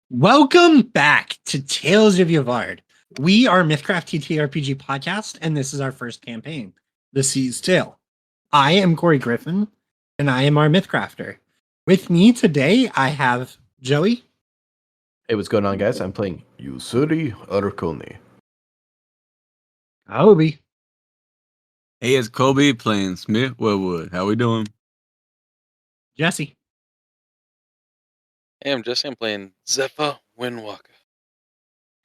Welcome back to Tales of Yavard. We are Mythcraft TTRPG podcast, and this is our first campaign, The Sea's Tale. I am Corey Griffin, and I am our Mythcrafter. With me today, I have Joey. Hey, what's going on, guys? I'm playing Yusuri Arconi. Obi. Hey, it's Kobe playing Smith Wellwood. How we doing? Jesse. Hey, I'm Jesse. I'm playing Zephyr Windwalker.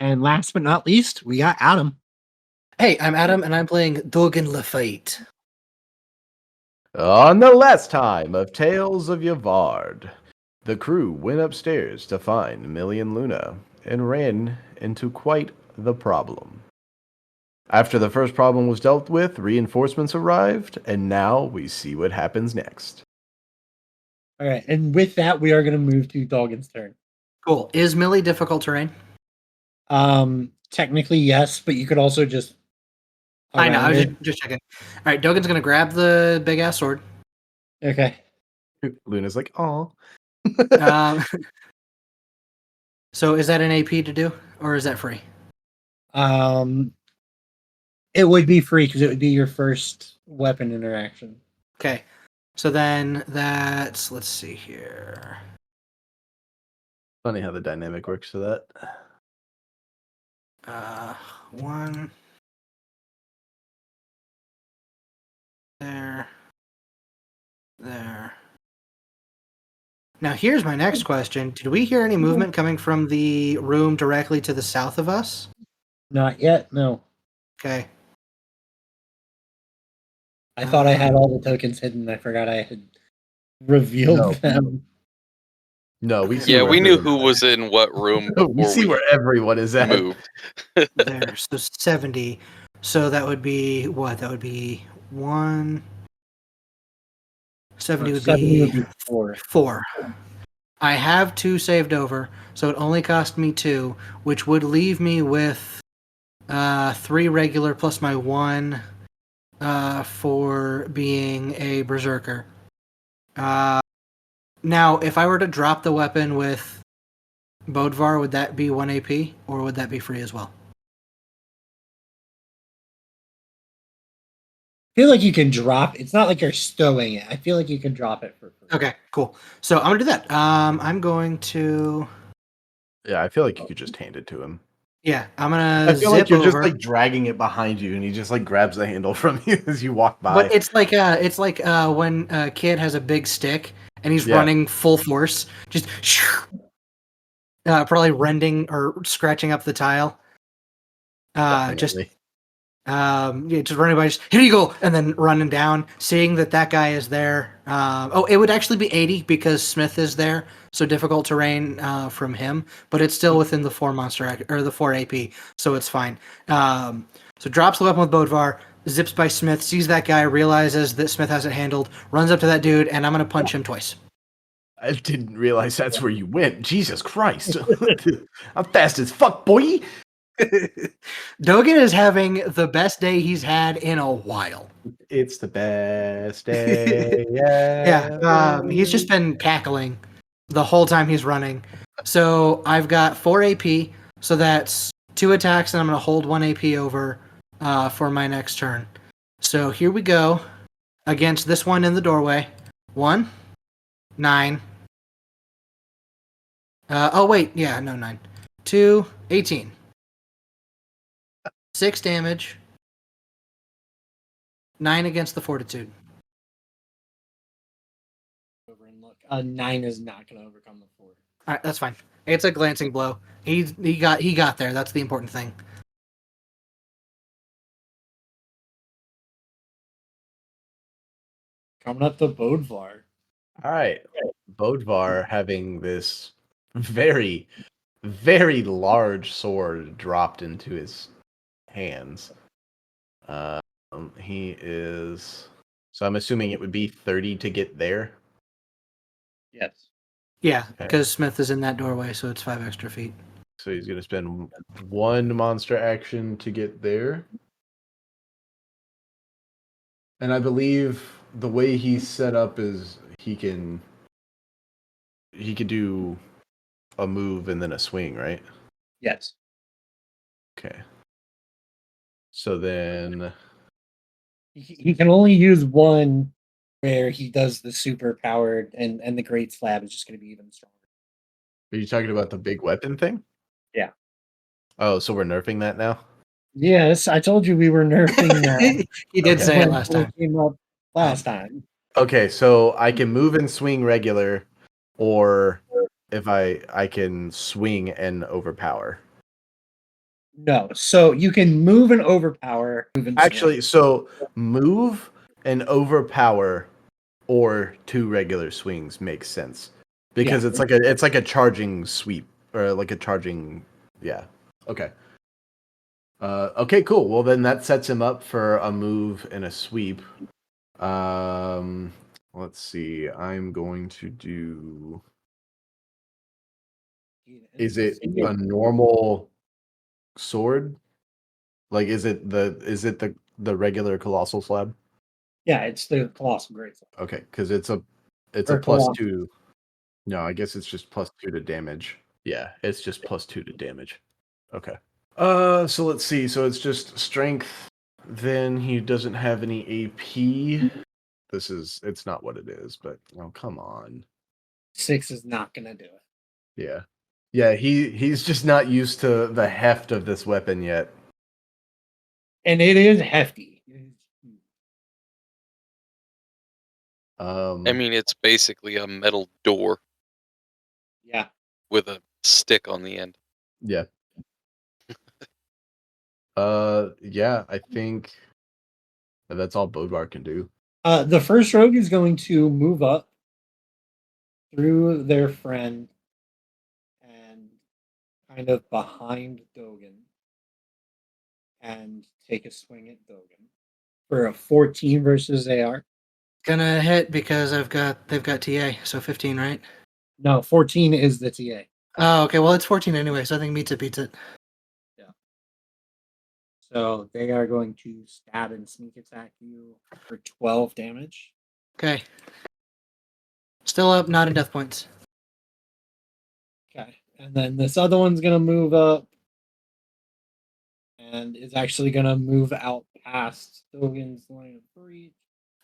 And last but not least, we got Adam. Hey, I'm Adam, and I'm playing Dogan Lafayette. On the last time of Tales of Yavard, the crew went upstairs to find Millie and Luna and ran into quite the problem. After the first problem was dealt with, reinforcements arrived, and now we see what happens next. All right, and with that, we are going to move to Dogan's turn. Cool. Is Millie difficult terrain? Technically, yes, but you could also just. I know. I was around just checking. All right, Dogan's gonna grab the big ass sword. it. Okay. Luna's like, "Aw." So is that an AP to do, or is that free? It would be free because it would be your first weapon interaction. Okay. So then that's, let's see here. Funny how the dynamic works for that. One. There. Now here's my next question. Did we hear any movement coming from the room directly to the south of us? Not yet, no. Okay. I thought I had all the tokens hidden. I forgot I had revealed them. No, we see. Yeah, where we knew everyone who was in what room is. We before see where everyone is at. moved. There. So 70. So that would be what? That would be 1. 70 would 70 would be be 4. 4. I have 2 saved over, so it only cost me 2, which would leave me with 3 regular plus my 1 for being a berserker. Now, if I were to drop the weapon with Bodvar, would that be 1 AP, or would that be free as well? I feel like you can drop. It's not like you're stowing it. I feel like you can drop it for free. Okay, cool. So I'm gonna do that. I'm going to. Yeah, I feel like you could just hand it to him. Yeah, I'm gonna. I feel zip like you're over. just like dragging it behind you, and he just like grabs the handle from you as you walk by. But it's like when a kid has a big stick and he's running full force, just probably rending or scratching up the tile. Definitely. Just running by, just here you go, and then running down, seeing that guy is there. It would actually be 80 because Smith is there, so difficult terrain from him, but it's still within the 4 or the 4 AP, so it's fine. So drops the weapon with Bodvar, zips by Smith, sees that guy, realizes that Smith has it handled, runs up to that dude, and I'm gonna punch him twice. I didn't realize that's where you went. Jesus Christ. I'm fast as fuck, boy. Dogan is having the best day he's had in a while. It's the best day. He's just been cackling the whole time he's running. So I've got 4 AP, so that's 2 attacks, and I'm going to hold 1 AP over for my next turn. So here we go against this one in the doorway. 1, 9. 9. 2, 18. 6 damage. 9 against the fortitude. Over and look. 9 is not going to overcome the 4. All right, that's fine. It's a glancing blow. He got there. That's the important thing. Coming up to Bodvar. All right. Bodvar having this very, very large sword dropped into his hands. He is. So I'm assuming it would be 30 to get there. Yes. Yeah, Okay. because Smith is in that doorway, so it's 5 extra feet. So he's going to spend 1 monster action to get there. And I believe the way he's set up is he could do a move and then a swing, right? Yes. Okay. So then, He can only use one where he does the super powered and the great slab is just going to be even stronger. are you talking about the big weapon thing? Yeah. Oh, so we're nerfing that now? Yes, I told you we were nerfing that. He did Okay. say it when last it time. came up last time. Okay, so I can move and swing regular, or if I can swing and overpower. No, so you can move and overpower. Move and Actually, swing. so move and overpower or 2 regular swings makes sense because Yeah. it's like a charging sweep or like a charging. Yeah. Okay. Okay. Cool. Well, then that sets him up for a move and a sweep. Let's see. I'm going to do. Is it a normal sword? Like, is it the regular colossal slab? Yeah, it's the colossal great slab. Okay, because it's a Or plus colossal. 2. No, I guess it's just plus 2 to damage. Yeah, it's just plus 2 to damage. Okay. So let's see. So it's just strength. Then he doesn't have any AP. It's not what it is, but oh, come on. 6 is not gonna do it. Yeah. Yeah, he's just not used to the heft of this weapon yet. And it is hefty. I mean, it's basically a metal door Yeah. with a stick on the end. Yeah. Yeah, I think that's all Bodvar can do. The first rogue is going to move up through their friend and kind of behind Dogen and take a swing at Dogen for a 14 versus AR. Gonna hit because they've got TA, so 15, right? No, 14 is the TA. Oh, okay. Well, it's 14 anyway, so I think beats it. So they are going to stab and sneak attack you for 12 damage. Okay. Still up, not in death points. Okay. And then this other one's going to move up and is actually going to move out past Dogen's line of reach.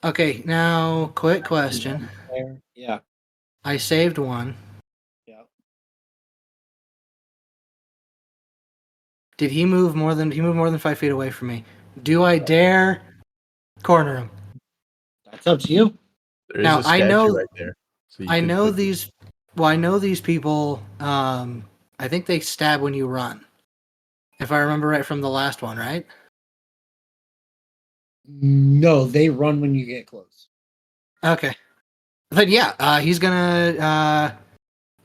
Okay, now quick question. There. Yeah. I saved one. Yeah. Did he move more than 5 feet away from me? Do I dare corner him? That's up to you. There is Now, a statue right there. So you I could know put- these. Well, I know these people. I think they stab when you run. If I remember right from the last one, right? No, they run when you get close. Okay. Then yeah, he's gonna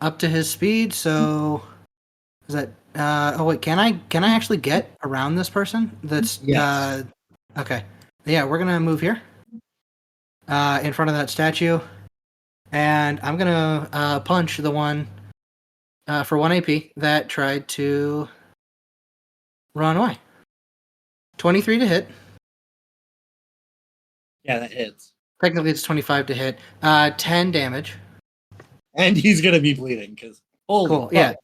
up to his speed. So is that? Oh wait, can I actually get around this person? That's Yes. Okay. Yeah, we're gonna move here. In front of that statue, and I'm gonna punch the one for 1 AP that tried to run away. 23 to hit. Yeah, that hits. Technically, it's 25 to hit. 10 damage. And he's going to be bleeding because Cool. Yeah.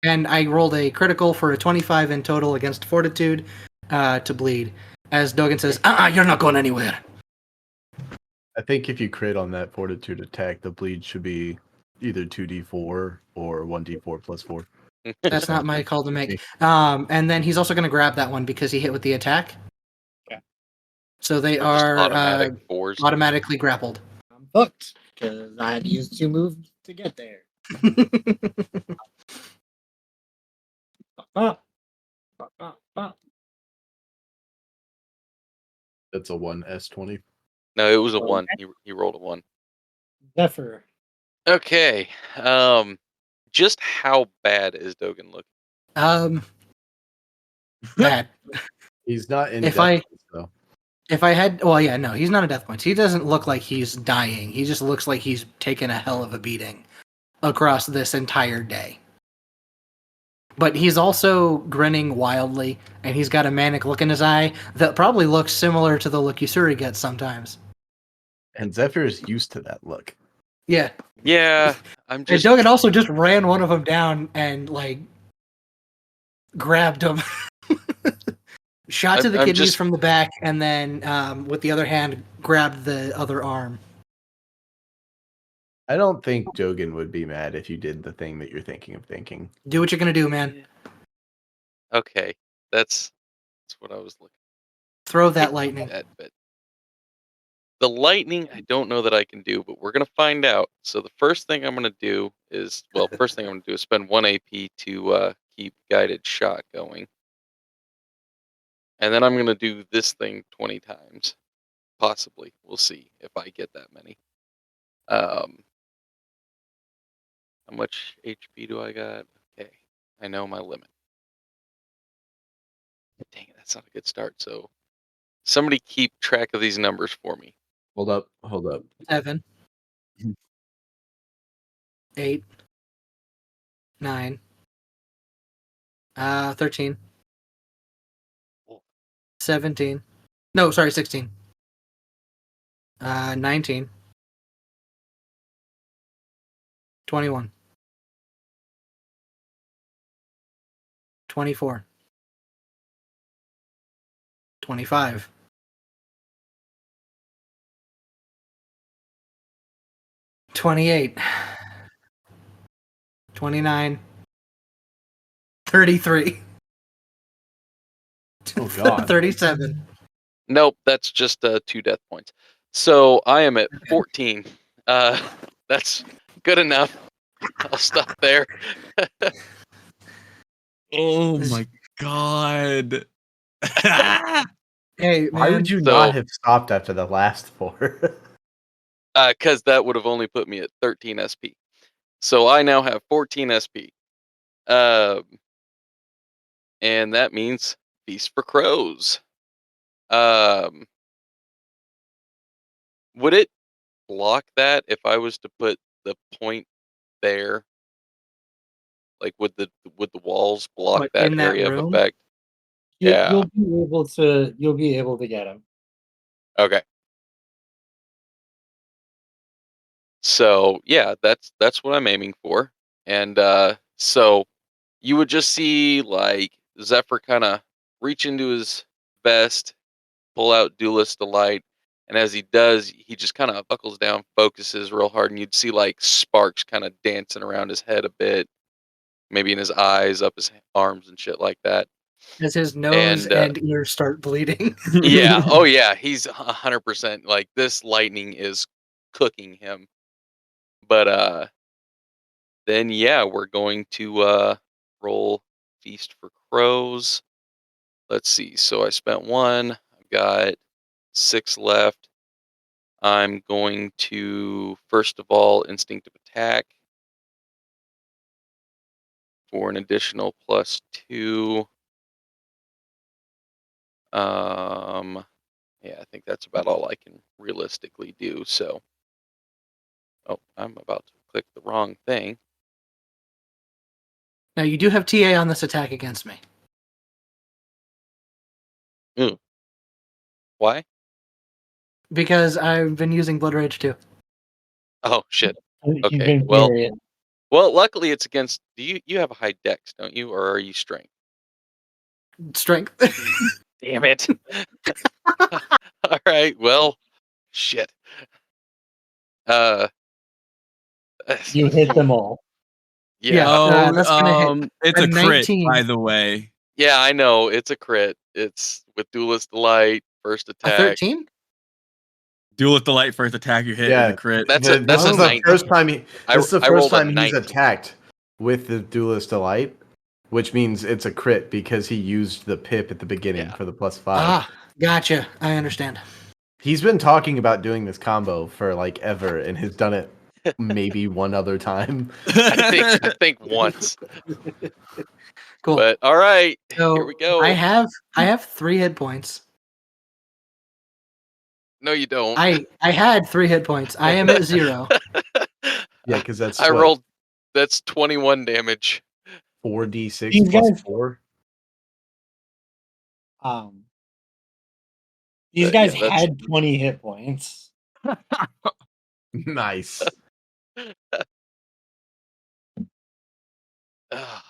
And I rolled a critical for a 25 in total against Fortitude to bleed. As Dogen says, you're not going anywhere. I think if you crit on that fortitude attack, the bleed should be either 2d4 or 1d4 plus 4. That's not my call to make. And then he's also going to grab that one because he hit with the attack. Okay. So they Or just are automatic fours. automatically grappled. I'm hooked because I had to use 2 moves to get there. That's a 1s20. No, it was a 1. He rolled a 1. Zephyr. Okay. Just how bad is Dogen looking? Bad. He's not in If death I- points, though. If I had, well, yeah, no, he's not a death points. He doesn't look like he's dying. He just looks like he's taken a hell of a beating across this entire day. But he's also grinning wildly, and he's got a manic look in his eye that probably looks similar to the look Yusuri gets sometimes. And Zephyr is used to that look. Yeah. Yeah, And just Dogan also just ran one of them down and like grabbed him, shot to the I'm kidneys just- from the back, and then with the other hand grabbed the other arm. I don't think Jogan would be mad if you did the thing that you're thinking of thinking. Do what you're gonna do, man. okay. That's what I was looking. Throw I that hate lightning. that, but the lightning, I don't know that I can do, but we're gonna find out. So the first thing I'm gonna do is, first thing I'm gonna do is spend 1 AP to keep guided shot going, and then I'm gonna do this thing 20 times, possibly. We'll see if I get that many. How much HP do I got? Okay, I know my limit. Dang it, that's not a good start. So somebody keep track of these numbers for me. Hold up. 7, 8, 9, 13, 17. No, sorry, 16. 19, 21, 24, 25, 28, 29, 33, Oh God. 37. Nope, that's just 2 death points. So I am at 14. That's good enough. I'll stop there. Oh my god. Hey, Why man. would you So- not have stopped after the last 4? Because that would have only put me at 13 SP. So I now have 14 SP. And that means Feast for Crows. Would it block that if I was to put the point there? Like, would the walls block What, that in that area of room? effect? Yeah. You'll be able to get him. Okay. So yeah, that's what I'm aiming for. And so you would just see like Zephyr kind of reach into his vest, pull out Duelist Delight, and as he does, he just kind of buckles down, focuses real hard, and you'd see like sparks kind of dancing around his head a bit, maybe in his eyes, up his arms and shit like that. As his nose and ears start bleeding. Yeah, oh yeah, he's 100% like this lightning is cooking him. But then yeah, we're going to roll Feast for Crows. Let's see. So I spent 1. I've got 6 left. I'm going to first of all instinctive attack for an additional +2. Yeah, I think that's about all I can realistically do. So, oh, I'm about to click the wrong thing. Now, you do have TA on this attack against me. Why? Because I've been using Blood Rage too. Oh shit. He's Okay, been well- furious. Well, luckily it's against. Do you have a high dex, don't you, or are you strength? Strength. Damn it. All right. Well, shit. You hit them all. Yeah. Yeah. Oh, that's gonna hit. it's a A crit, 19. by the way. Yeah, I know. It's a crit. It's with Duelist Delight, first A attack. 13? Duel with the light first attack you hit Yeah, is a crit. That's this a is the 19. first time he. I- This is the I first rolled a time he's 19. attacked with the Duelist Delight, which means it's a crit because he used the pip at the beginning Yeah. for the +5. Ah, gotcha. I understand. He's been talking about doing this combo for like ever, and has done it maybe one other time. I think once. Cool. But all right, so here we go. I have 3 hit points. No, you don't. I had 3 hit points. I am at 0. Yeah, because that's I what, rolled. That's 21 damage. 4d6 These plus guys- 4. These Yeah, guys that's- had 20 hit points. Nice.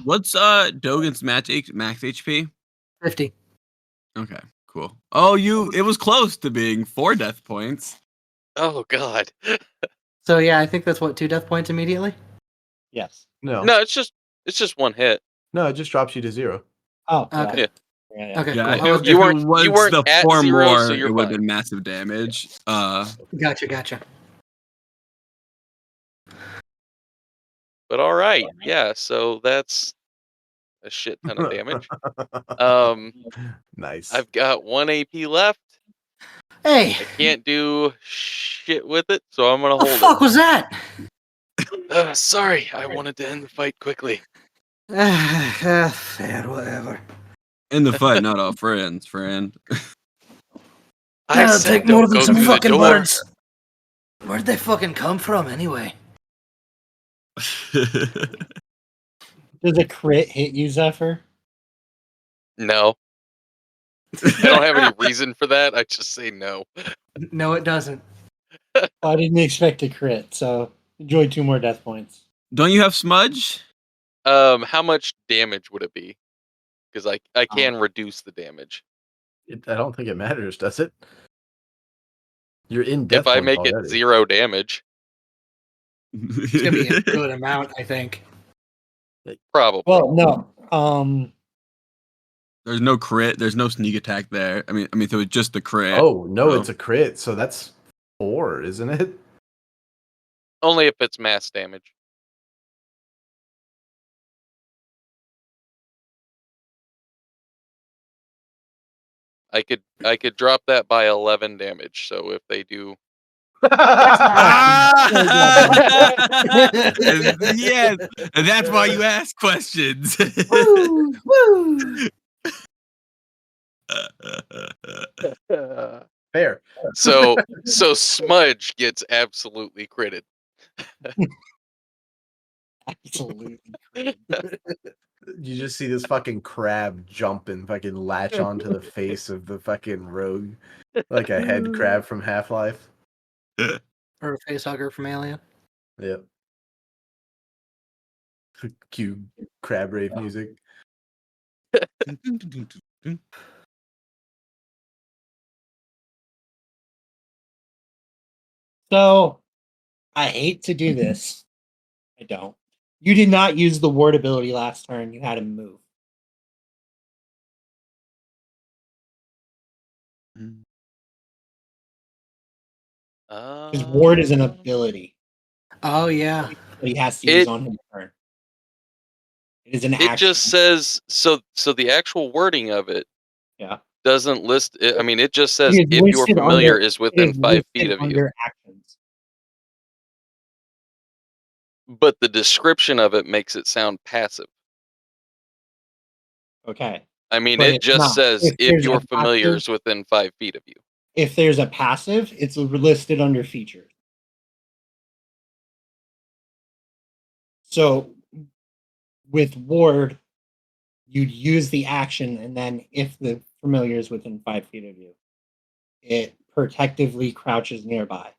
What's Dogan's max HP? 50. Okay, cool. Oh, it was close to being 4 death points. Oh God. So yeah, I think that's what 2 death points immediately. Yes. No, No, it's just one hit. no, it just drops you to 0. Oh, Okay. Yeah. Yeah. Okay. Yeah, Cool. if You weren't- it was you weren't the at 4 0, more, so you're it would have fine. been massive damage. Gotcha. But all right, yeah. So that's a shit ton of damage. Um, Nice. I've got 1 AP left. Hey, I can't do shit with it, so I'm gonna what the hold fuck was that? it. Sorry, I wanted to end the fight quickly. Fair, whatever. In the fight, not all friends, friend. I That'll said take more don't than go some through the fucking door. words. Where'd they fucking come from anyway? Does a crit hit you, Zephyr? No, I don't have any reason for that. I just say no. No, it doesn't. I didn't expect a crit, so enjoy 2 more death points. Don't you have smudge? How much damage would it be? Because I Oh. can reduce the damage. I don't think it matters, does it? You're in death If I points make already. it 0 damage, It's gonna be a good amount, I think. probably. Well, no. There's no crit. There's no sneak attack there. I mean, so it's just the crit. Oh no, so- it's a crit, so that's 4, isn't it? Only if it's mass damage. I could drop that by 11 damage. So if they do, Yes, and that's why you ask questions. Woo! Woo! Fair. so Smudge gets absolutely critted. Absolutely. You just see this fucking crab jump and fucking latch onto the face of the fucking rogue, like a head crab from Half-Life. Or a facehugger from Alien. Yep. Cue crab rave music. So, I hate to do this. I don't. You did not use the ward ability last turn. You had him move. His ward is an ability Oh yeah. that he has to use It- on his turn. It is an It action. just says so the actual wording of it Yeah. doesn't list it. I mean, it just says It is if your listed familiar under- is it within is 5 feet listed of you. under actions. But the description of it makes it sound passive. Okay. I mean, But it it's just not. says If if there's your a familiar passive- is within 5 feet of you. If there's a passive, it's listed under features. So with ward, you'd use the action, and then if the familiar is within 5 feet of you, it protectively crouches nearby.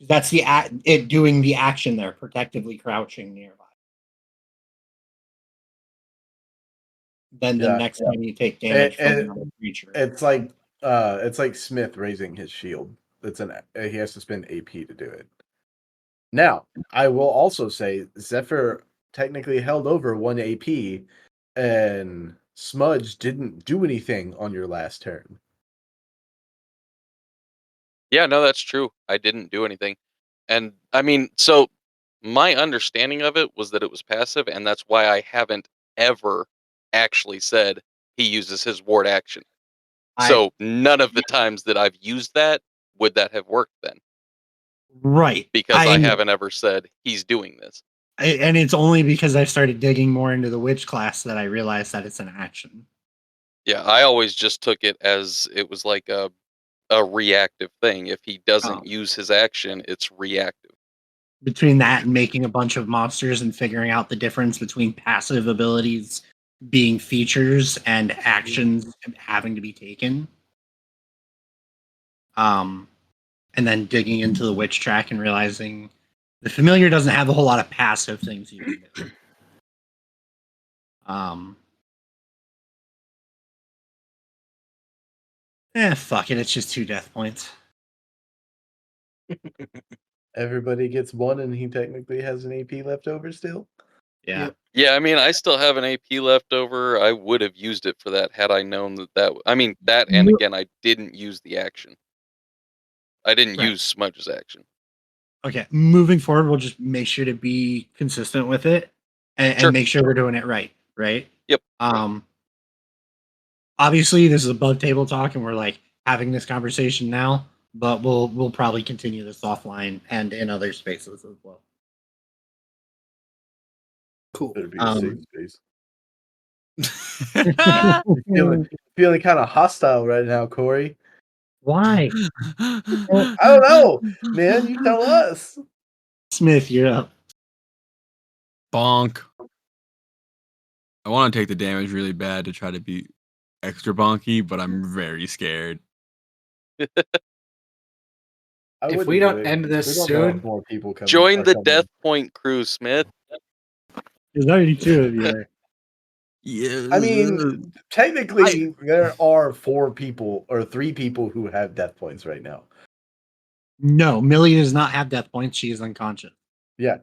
That's it doing the action there, protectively crouching nearby. Then the Yeah. next time you take damage from another creature. It's like Smith raising his shield. He has to spend AP to do it. Now, I will also say Zephyr technically held over 1 AP, and Smudge didn't do anything on your last turn. Yeah, no, that's true. I didn't do anything. And I mean, so my understanding of it was that it was passive, and that's why I haven't ever actually said he uses his ward action. So none of the times that I've used that would that have worked then, Right. because I haven't ever said he's doing this. And it's only because I started digging more into the witch class that I realized that it's an action. Yeah, I always just took it as it was like a reactive thing. If he doesn't use his action, it's reactive. Between that and making a bunch of monsters and figuring out the difference between passive abilities being features and actions having to be taken. And then digging into the witch track and realizing The familiar doesn't have a whole lot of passive things you can do. Fuck it. It's just 2 death points. Everybody gets one, and he technically has an AP left over still. Yeah. Yep. Yeah, I mean, I still have an AP left over. I would have used it for that had I known that. I mean, that, and again, I didn't use the action. I didn't Right. use Smudge's action. Okay. Moving forward, we'll just make sure to be consistent with it and Sure. make sure we're doing it right. Right. Yep. Obviously, this is above table talk, and we're like having this conversation now. But we'll probably continue this offline and in other spaces as well. Cool. Better be a safe space. Ah! Feeling kind of hostile right now, Corey. Why? I don't know, man. You tell us. Smith, you're up. Bonk. I want to take the damage really bad to try to be extra bonky, but I'm very scared. If we don't end this soon, more people come. Join the Death Point crew, Smith. There's already 2 of you there. Yeah. I mean, technically, there are 4 people or 3 people who have death points right now. No, Millie does not have death points. She is unconscious. Yeah.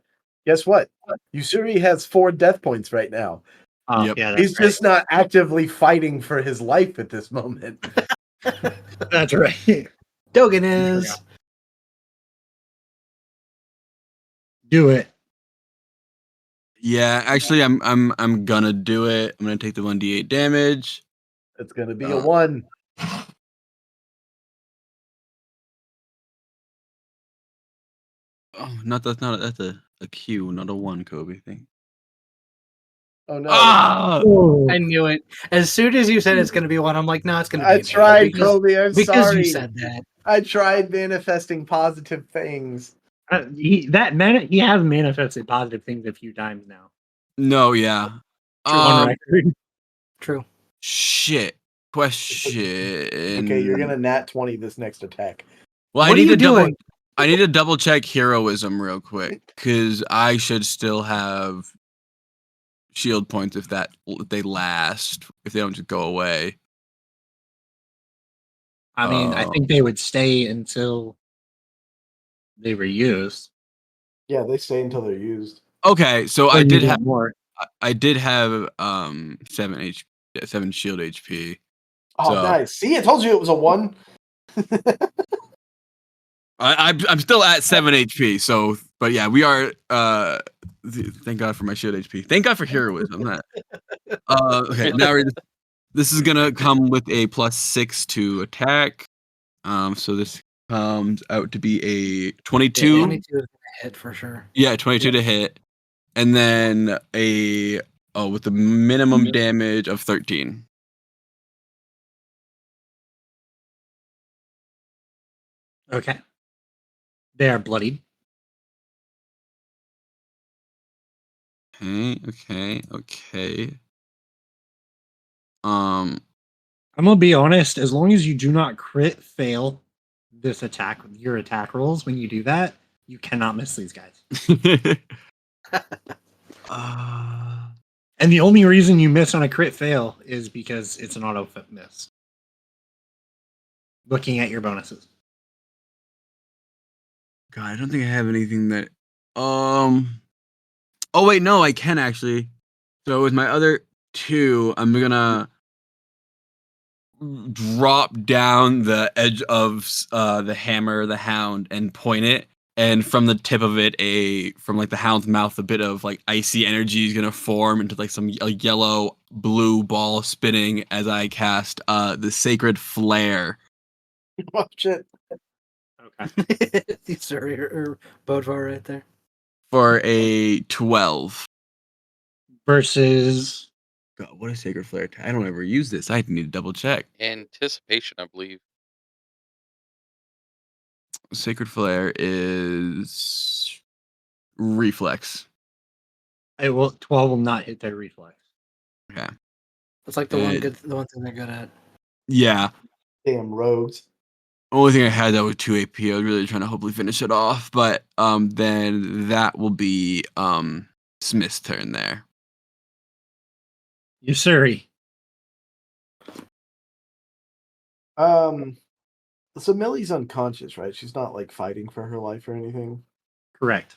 Guess what? Yusuri has 4 death points right now. Oh, Yep. yeah, that's He's just not actively fighting for his life at this moment. That's right. Dogen is. Do it. Yeah, actually, I'm gonna do it. I'm gonna take the 1d8 damage. It's going to be a 1. Oh, that's a Q, not a 1, Kobe thing. Oh no! Ah! I knew it. As soon as you said it's going to be 1, I'm like, no, it's going to be. I tried, because, Kobe. I'm because sorry. you said that. I tried manifesting positive things. He has manifested positive things a few times now. No, yeah. On record. True. Shit. Question. Okay, you're gonna nat 20 this next attack. Well, What are you doing? I need to double check heroism real quick because I should still have shield points if they last, if they don't just go away. I mean, I think they would stay until they were used. Yeah, they stay until they're used. Okay, so Or I you did get have more. 7 shield HP. Oh, So- nice. See, I told you it was a 1. I'm still at 7 HP. So, but yeah, we are. Thank God for my shield HP. Thank God for heroism. Okay, now this is gonna come with a +6 to attack. So this comes out to be a 22. 22 is going to hit for sure. Yeah, 22 to hit, and then with the minimum damage of 13. Okay. They are bloodied. Okay. I'm gonna be honest. As long as you do not crit fail this attack, your attack rolls, when you do that, you cannot miss these guys. And the only reason you miss on a crit fail is because it's an auto miss. Looking at your bonuses. God, I don't think I have anything that. Oh wait, no, I can actually. So with my other 2, I'm gonna drop down the edge of the hammer, the hound, and point it. And from the tip of it, from like the hound's mouth, a bit of like icy energy is gonna form into like a yellow blue ball spinning as I cast the sacred flare. Oh, shit. Okay. Sorry, or Bodvar right there. For a 12. Versus God, what is sacred flare? I don't ever use this. I need to double check. Anticipation, I believe. Sacred flare is reflex. 12 will not hit their reflex. Okay. That's like the one thing they're good at. Yeah. Damn rogues. Only thing I had that was 2 AP. I was really trying to hopefully finish it off, but then that will be Smith's turn there. Yusuri. So Millie's unconscious, right? She's not like fighting for her life or anything. Correct.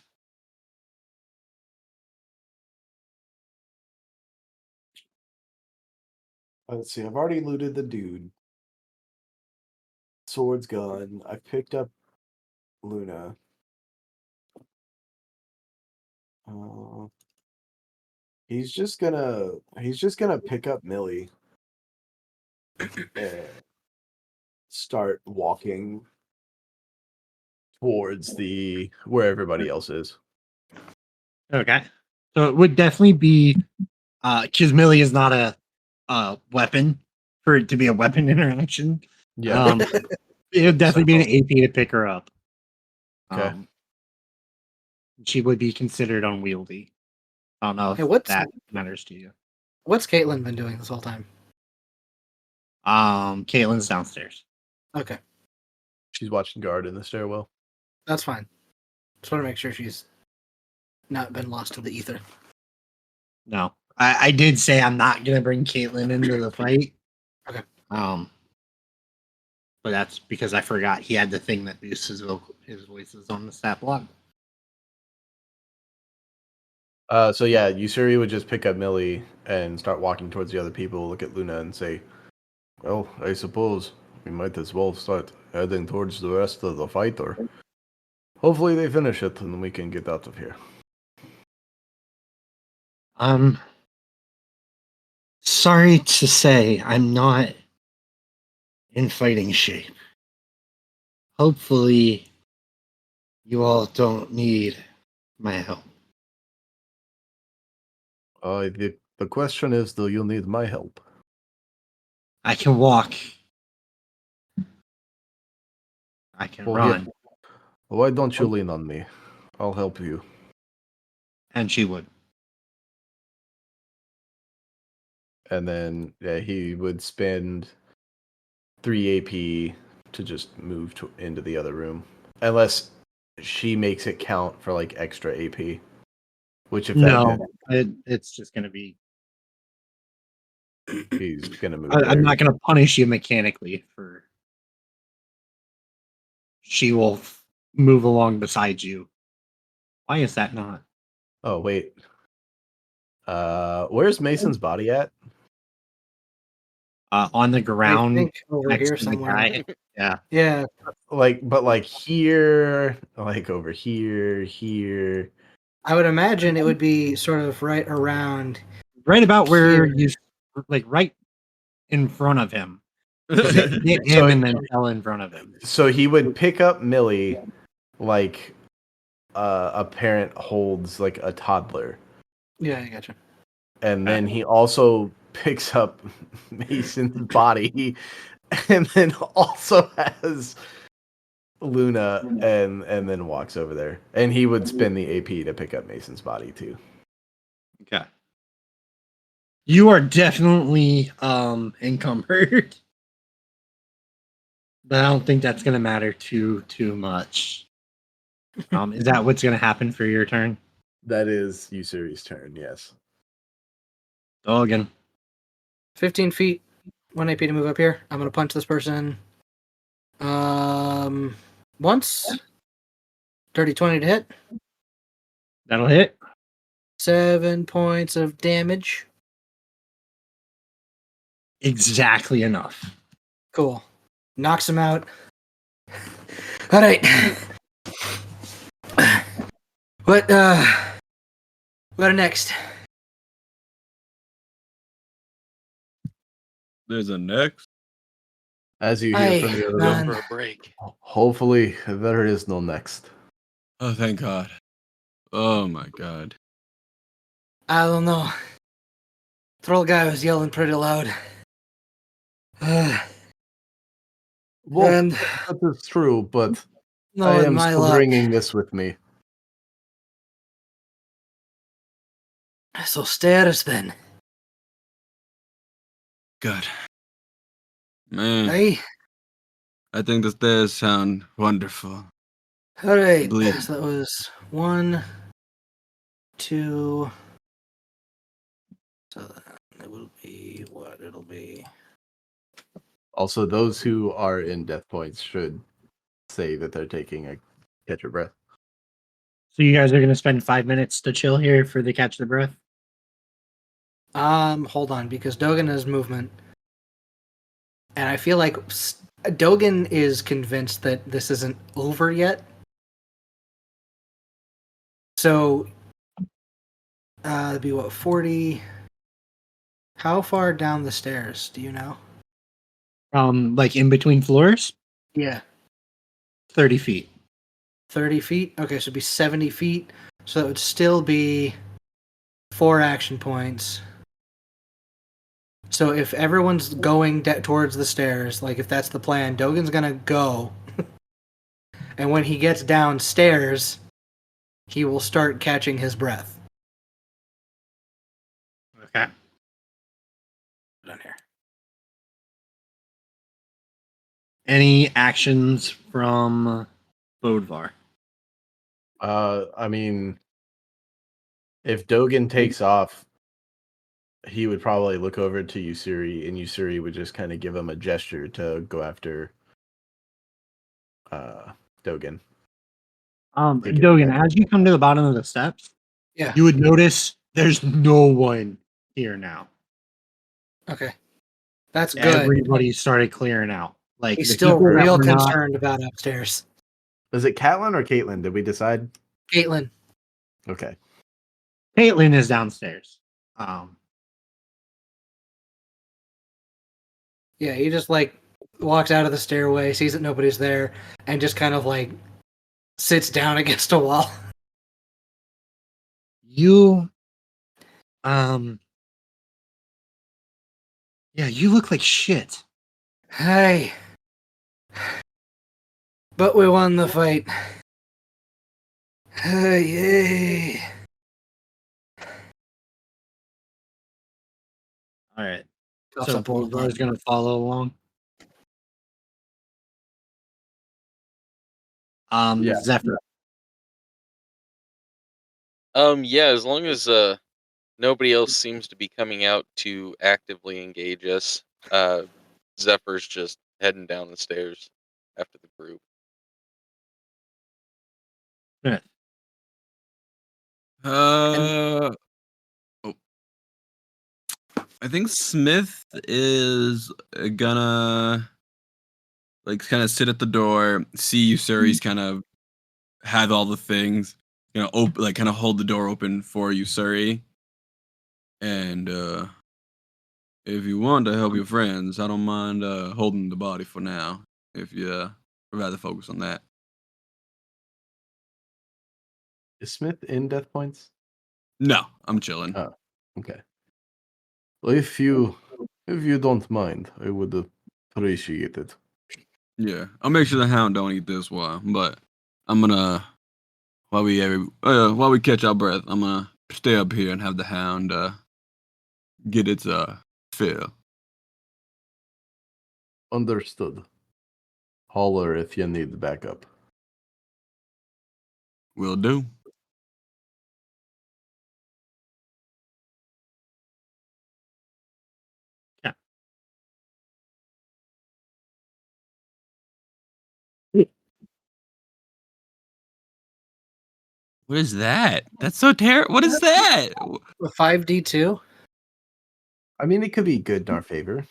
Let's see. I've already looted the dude. Sword's gone. I picked up Luna. He's just gonna pick up Millie and start walking towards where everybody else is. Okay. So it would definitely be because Millie is not a weapon for it to be a weapon interaction. Yeah. It would definitely be an AP to pick her up. Okay. She would be considered unwieldy. I don't know if that matters to you. What's Caitlin been doing this whole time? Caitlin's downstairs. Okay, She's watching guard in the stairwell. that's fine. Just want to make sure she's not been lost to the ether. No, I did say I'm not gonna bring Caitlin into the fight. Okay. But that's because I forgot he had the thing that boosts his voices on the stat block. So yeah, Yusuri would just pick up Millie and start walking towards the other people, look at Luna and say, well, I suppose we might as well start heading towards the rest of the fight, or hopefully they finish it and we can get out of here. Sorry to say, I'm not in fighting shape. Hopefully, you all don't need my help. The question is, do you need my help? I can walk. I can run. Why don't you lean on me? I'll help you. And she would. And then he would spend 3 AP to just move into the other room. Unless she makes it count for like extra AP. Which if No, it's just going to be. He's going to move I'm not going to punish you mechanically for. She will move along beside you. Why is that not? Oh, wait. Where's Mason's body at? On the ground. I think over next here to the somewhere. guy. Yeah. Yeah, But here, like over here. I would imagine it would be sort of right around. Right about where Here. you, like right in front of him. It hit him and then fell in front of him. So he would pick up Millie like a parent holds like a toddler. Yeah, I gotcha. And then he also picks up Mason's body and then also has Luna and then walks over there. And he would spend the AP to pick up Mason's body too. Okay. You are definitely encumbered. But I don't think that's gonna matter too much. Is that what's gonna happen for your turn? That is Yusuri's turn, yes. Dogan. 15 feet, 1 AP to move up here. I'm gonna punch this person. Once. Dirty 20 to hit. That'll hit. 7 points of damage. Exactly enough. Cool. Knocks him out. All right. What next? There's a next. As you hear from the other man. room, For a break. hopefully there is no next. Oh, thank God. Oh my God. I don't know. Troll guy was yelling pretty loud. Well, And that is true, but no, I in am my still luck. bringing this with me. So stairs then. God. Man. Hey, I think the stairs sound wonderful. All right. Believe- So that was 1, 2. So it will be what it'll be. Also, those who are in death points should say that they're taking a catch your breath. So you guys are going to spend 5 minutes to chill here for the catch the breath? Hold on, because Dogen has movement, and I feel like Dogen is convinced that this isn't over yet. So, it'd be what, 40? How far down the stairs? Do you know? Like in between floors? Yeah, 30 feet. 30 feet. Okay, so it'd be 70 feet. So it would still be 4 action points. So if everyone's going towards the stairs, like if that's the plan, Dogen's gonna go. And when he gets downstairs, he will start catching his breath. Okay. Down here. Any actions from Bodvar? I mean, if Dogen takes off, he would probably look over to Yusuri, and Yusuri would just kind of give him a gesture to go after Dogen. Take it Dogen, back. as you come to the bottom of the steps, Yeah. you would notice there's no one here now. Okay. That's good. Everybody started clearing out. Like He's the still people that real were not- concerned about upstairs. Is it Catelyn or Caitlin? Did we decide? Caitlin. Okay. Caitlin is downstairs. Yeah, he just like walks out of the stairway, sees that nobody's there, and just kind of like sits down against a wall. You, yeah, you look like shit. Hey. But we won the fight. Hey, yay. All right. Coughs So up a little Bodvar is bit. going to follow along. Yeah. Zephyr. Yeah, as long as nobody else seems to be coming out to actively engage us, Zephyr's just heading down the stairs after the group. Smith. Oh. I think Smith is gonna like kind of sit at the door, see Usuri's kind of have all the things, like kind of hold the door open for Usuri. And if you want to help your friends, I don't mind holding the body for now. If you would rather focus on that. Is Smith in death points? No, I'm chilling. Oh. Okay. Well, if you don't mind, I would appreciate it. Yeah, I'll make sure the hound don't eat this one. But I'm gonna while we catch our breath, I'm gonna stay up here and have the hound get its fill. Understood. Holler if you need backup. Will do. What is that? That's so terrible. What is that? A 5d2? I mean, it could be good in our favor.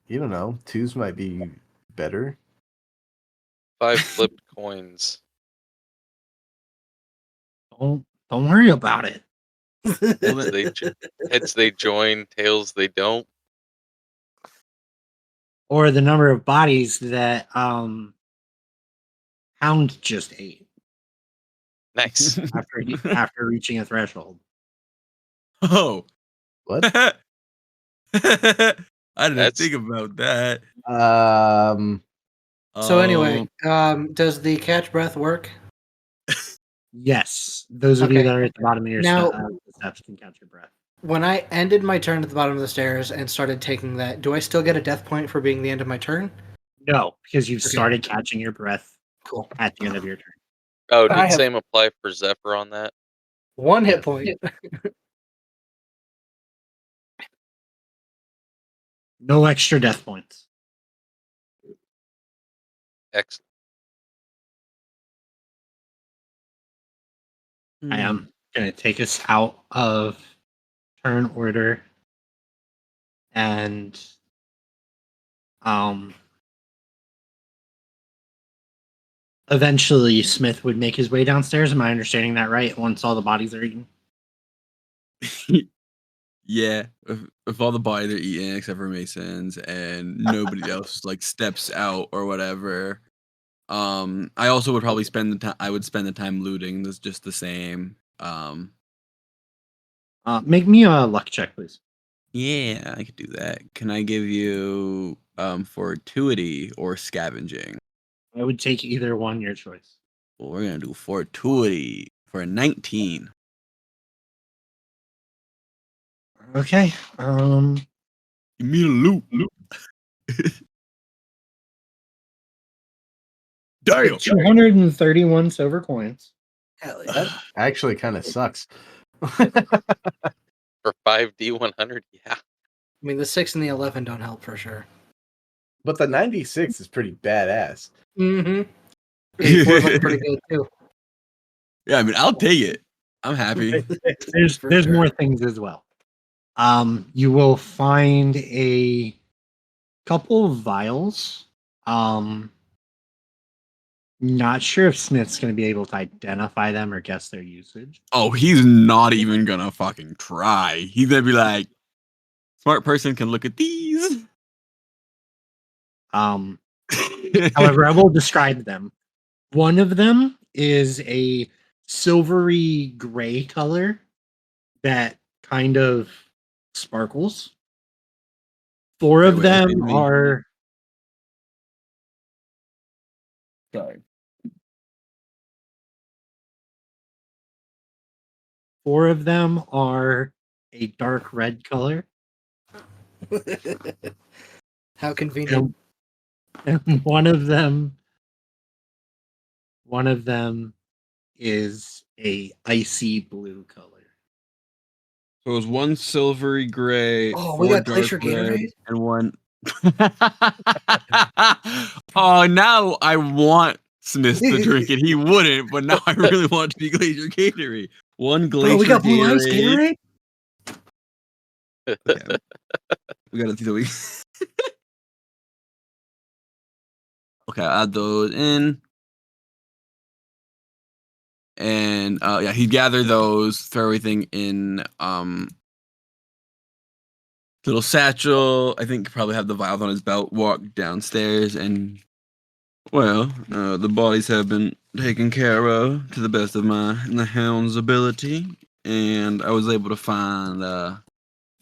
You don't know. 2s might be better. 5 flipped coins. Don't worry about it. Heads they join, tails they don't. Or the number of bodies that Hound just ate Nice. after reaching a threshold. Oh. What? I didn't That's- think about that. So anyway, does the catch breath work? Yes, those of you Okay. that are at the bottom of your Now- steps can catch your breath. When I ended my turn at the bottom of the stairs and started taking that, do I still get a death point for being the end of my turn? No, because you've Okay. started catching your breath Cool. at the end of your turn. Oh, I did have- same apply for Zephyr on that? 1 hit point. No extra death points. Excellent. I am going to take us out of turn order. And eventually Smith would make his way downstairs. Am I understanding that right? Once all the bodies are eaten? Yeah, if all the bodies are eaten except for Masons and nobody else like steps out or whatever. I also would probably spend the time. I would spend the time looting. That's just the same. Make me a luck check, please. Yeah, I could do that. Can I give you fortuity or scavenging? I would take either one, your choice. Well, we're gonna do fortuity for a 19. Okay. Give me a loot. Damn. 231 silver coins. Hell yeah. That actually kind of sucks. For 5D100, yeah. I mean, the 6 and the 11 don't help for sure. But the 96 is pretty badass. Mm-hmm. 84 looked pretty good too. Yeah, I mean, I'll take it. I'm happy. There's For sure. more things as well. You will find a couple of vials. Not sure if Smith's going to be able to identify them or guess their usage. Oh, he's not even gonna fucking try. He's gonna be like, smart person can look at these. However, I will describe them. One of them is a silvery gray color that kind of sparkles. Four of Wait, them excuse me. are Sorry. a dark red color. How convenient. And one of them is a icy blue color. So it was one silvery gray, Oh, 4 we got dark Glacier red, Gatorade? and one. Oh, now I want Smith to drink it. He wouldn't, but now I really want it to be Glacier Gatorade. One Glacier Bro, we got Blue Ice Gatorade. Gatorade? Okay. We gotta see the week. Okay, I'll add those in. And yeah, he'd gather those, throw everything in little satchel. I think probably have the vials on his belt, walk downstairs, and well, the bodies have been taken care of to the best of the hound's ability, and I was able to find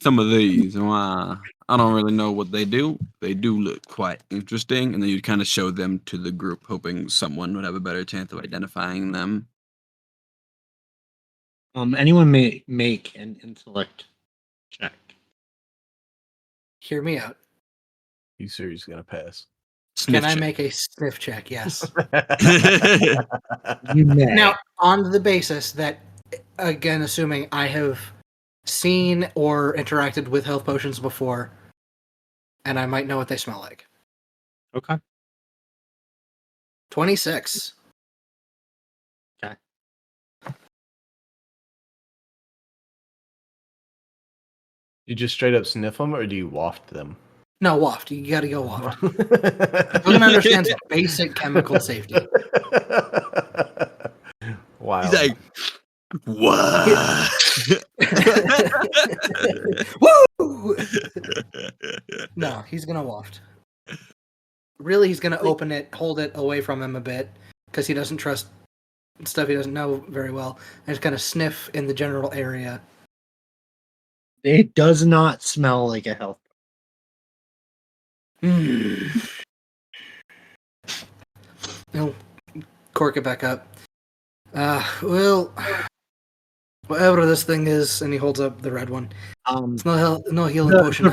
some of these. And I don't really know what they do. They do look quite interesting, and then you'd kind of show them to the group, hoping someone would have a better chance of identifying them. Anyone may make an intellect check. Hear me out. You sure he's gonna pass? Sniff Can I check. make a sniff check? Yes. You may. Now, on the basis that, again, assuming I have seen or interacted with health potions before, and I might know what they smell like. Okay. 26. You just straight up sniff them, or do you waft them? No, waft. You gotta go waft. Doesn't understand basic chemical safety. Wow. He's like, what? Woo! No, he's gonna waft. Really, he's gonna open it, hold it away from him a bit, because he doesn't trust stuff he doesn't know very well, and just kind of sniff in the general area. It does not smell like a health. He'll cork it back up. Well, whatever this thing is, and he holds up the red one. It's no healing potion.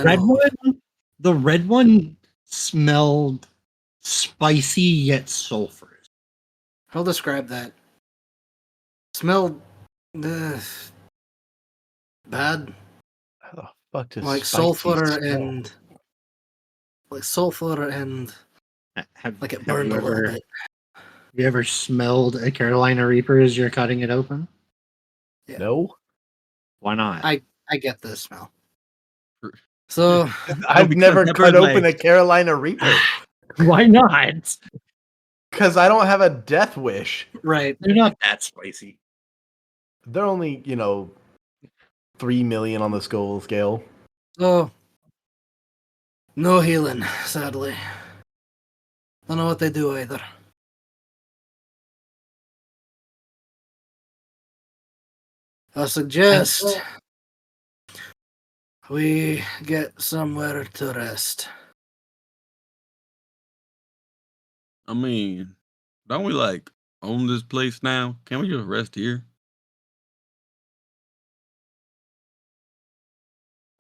The red one smelled spicy yet sulfurous. I'll describe that. Smelled bad, How the fuck does like spicy sulfur smell? and like sulfur and like it Have burned you a little ever bit. have you ever smelled a Carolina Reaper as you're cutting it open? Yeah. No, Why not? I get the smell. For- So I've because never pepper, cut open a like- Carolina Reaper Why not? because I don't have a death wish. right. They're not that spicy. They're only 3 million on the skull scale. So no healing, sadly. Don't know what they do either. I suggest we get somewhere to rest. I mean, don't we like own this place now? Can't we just rest here?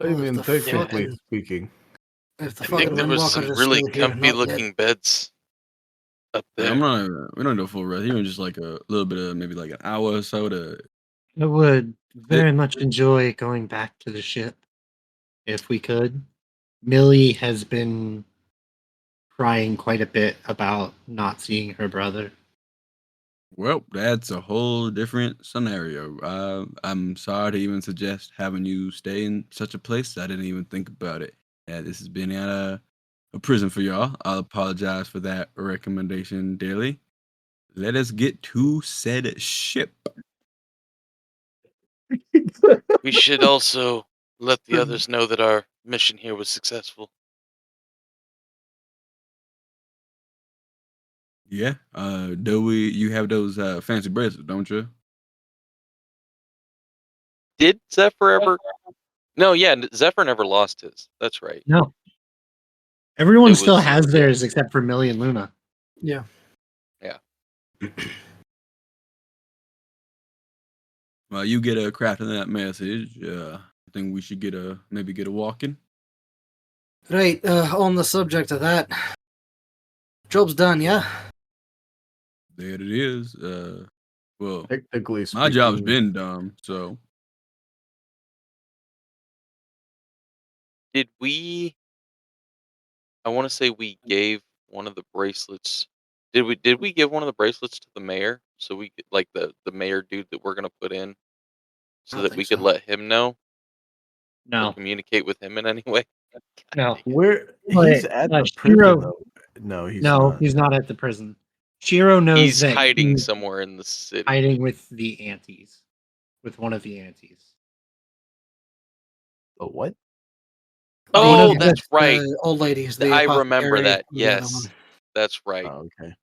I Well, if mean, the technically fucking- speaking. If the I fucking think there was windwalkers some are really still here, comfy not looking yet. beds up Like, there. I'm not. We don't do a full rest. Even just like a little bit of maybe like an hour or so to. I would very much enjoy going back to the ship if we could. Millie has been crying quite a bit about not seeing her brother. Well, that's a whole different scenario. I'm sorry to even suggest having you stay in such a place. I didn't even think about it. Yeah, this has been a prison for y'all. I'll apologize for that recommendation dearly. Let us get to said ship. We should also let the others know that our mission here was successful. Yeah. You have those fancy bracelets, don't you? Did Zephyr ever? No, yeah, Zephyr never lost his. That's right. No. Everyone It still was- has theirs except for Millie and Luna. Yeah. Well, you get a craft of that message. I think we should maybe get a walking. Right, on the subject of that. Job's done, yeah? There it is. Well, Technically speaking, my job's been done, so Did we? I want to say we gave one of the bracelets. Did we give one of the bracelets to the mayor so we could like the mayor dude that we're gonna put in so I that think we could so. let him know or No. communicate with him in any way? No. where But, he's at the Shiro- prison though. No, he's No, not. he's not at the prison. Shiro knows He's that hiding he's somewhere in the city. hiding with the aunties. With one of the aunties. Oh, what? Oh, the- that's right. The old ladies. The I remember apothecary, that. the other Yes, one. that's right. Oh, okay.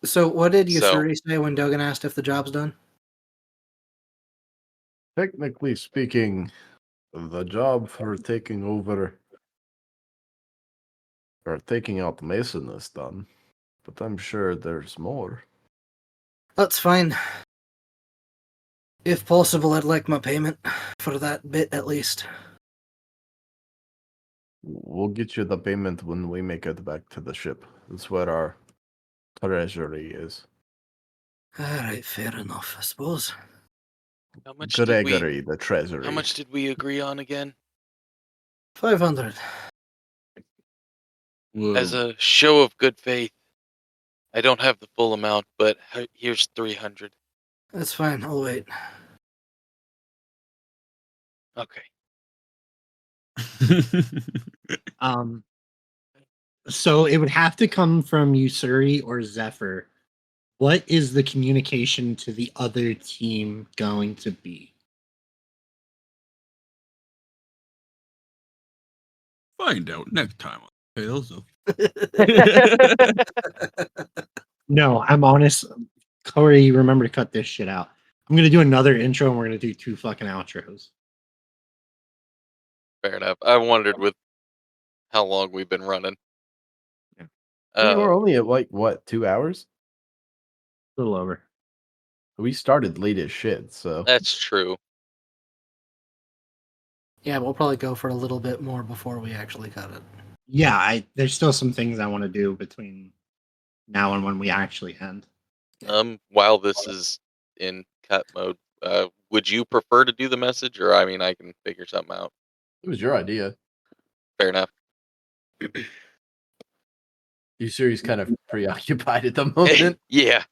So, what did So- Yusuri say when Dogan asked if the job's done? Technically speaking, the job for taking over or taking out Mason is done, but I'm sure there's more. That's fine. If possible, I'd like my payment for that bit at least. We'll get you the payment when we make it back to the ship. That's where our treasury is. Alright, fair enough, I suppose. How much did we? Gregory, the treasury. How much did we agree on again? 500. well, As a show of good faith, I don't have the full amount, but here's 300. That's fine, I'll wait. Okay. So it would have to come from Usuri or Zephyr. What is the communication to the other team going to be? find out next time on Tales of. No, I'm honest. Corey, remember to cut this shit out. I'm gonna do another intro and we're gonna do 2 fucking outros. Fair enough. I wondered with how long we've been running. Yeah. We're only at like what, 2 hours? A little over. We started late as shit, so That's true. Yeah, we'll probably go for a little bit more before we actually cut it. yeah, there's still some things I want to do between now and when we actually end. While this is in cut mode, would you prefer to do the message, or I mean, I can figure something out. It was your idea. Fair enough. You sure he's kind of preoccupied at the moment? Yeah.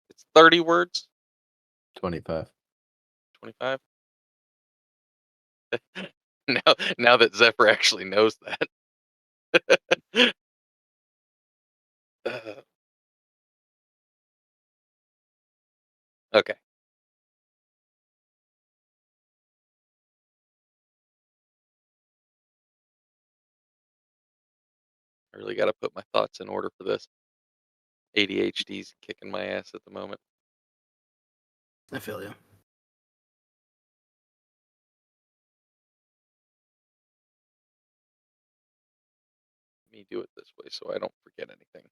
It's 30 words. 25. 25. Now that Zephyr actually knows that. Uh, okay. I really got to put my thoughts in order for this. ADHD's kicking my ass at the moment. I feel you. Let me do it this way so I don't forget anything.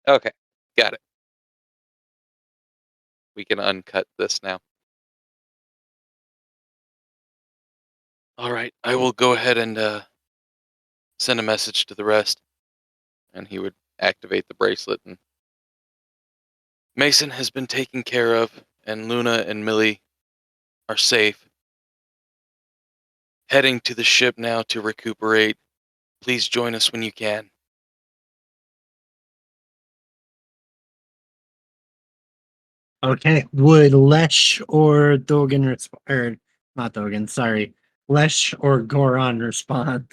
Okay, got it. We can uncut this now. All right, I will go ahead and send a message to the rest, and he would activate the bracelet. And Mason has been taken care of, and Luna and Millie are safe. Heading to the ship now to recuperate. Please join us when you can. Okay. Would Lesh or Dogan respond? Or not Dogan, sorry. Lesh or Goron respond?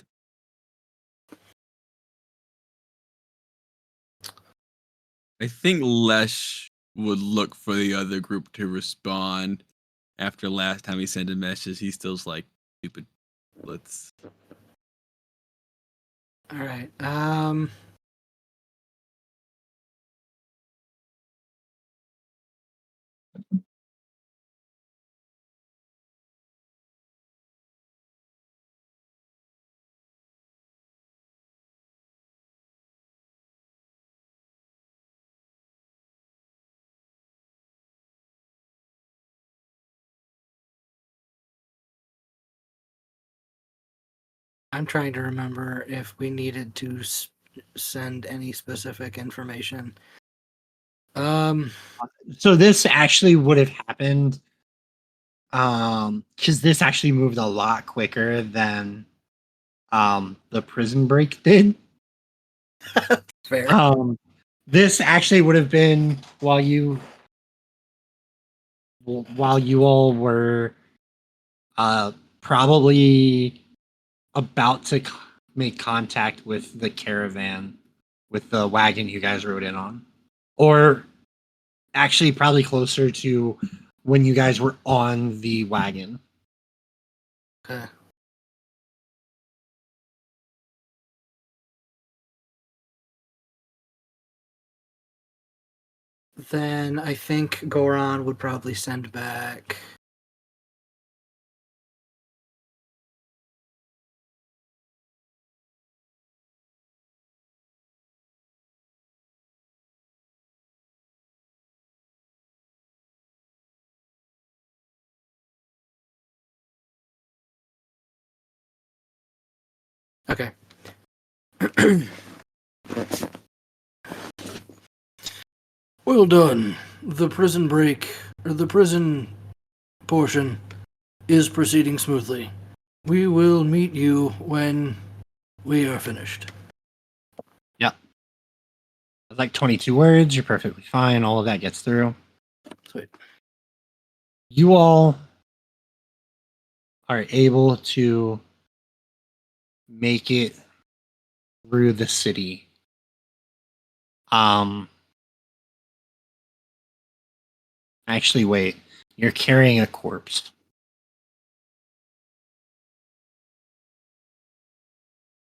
I think Lesh would look for the other group to respond. After last time he sent a message, he still's like, stupid. Let's. All right. I'm trying to remember if we needed to send any specific information. So this actually would have happened because this actually moved a lot quicker than the prison break did. Fair. This actually would have been while you all were probably about to make contact with the caravan, with the wagon you guys rode in on, or actually probably closer to when you guys were on the wagon. Okay. Then I think Goron would probably send back. Okay. Well done. The prison break, or the prison portion, is proceeding smoothly. We will meet you when we are finished. Like 22 words, you're perfectly fine. All of that gets through. Sweet. You all are able to make it through the city. Actually, wait. You're carrying a corpse.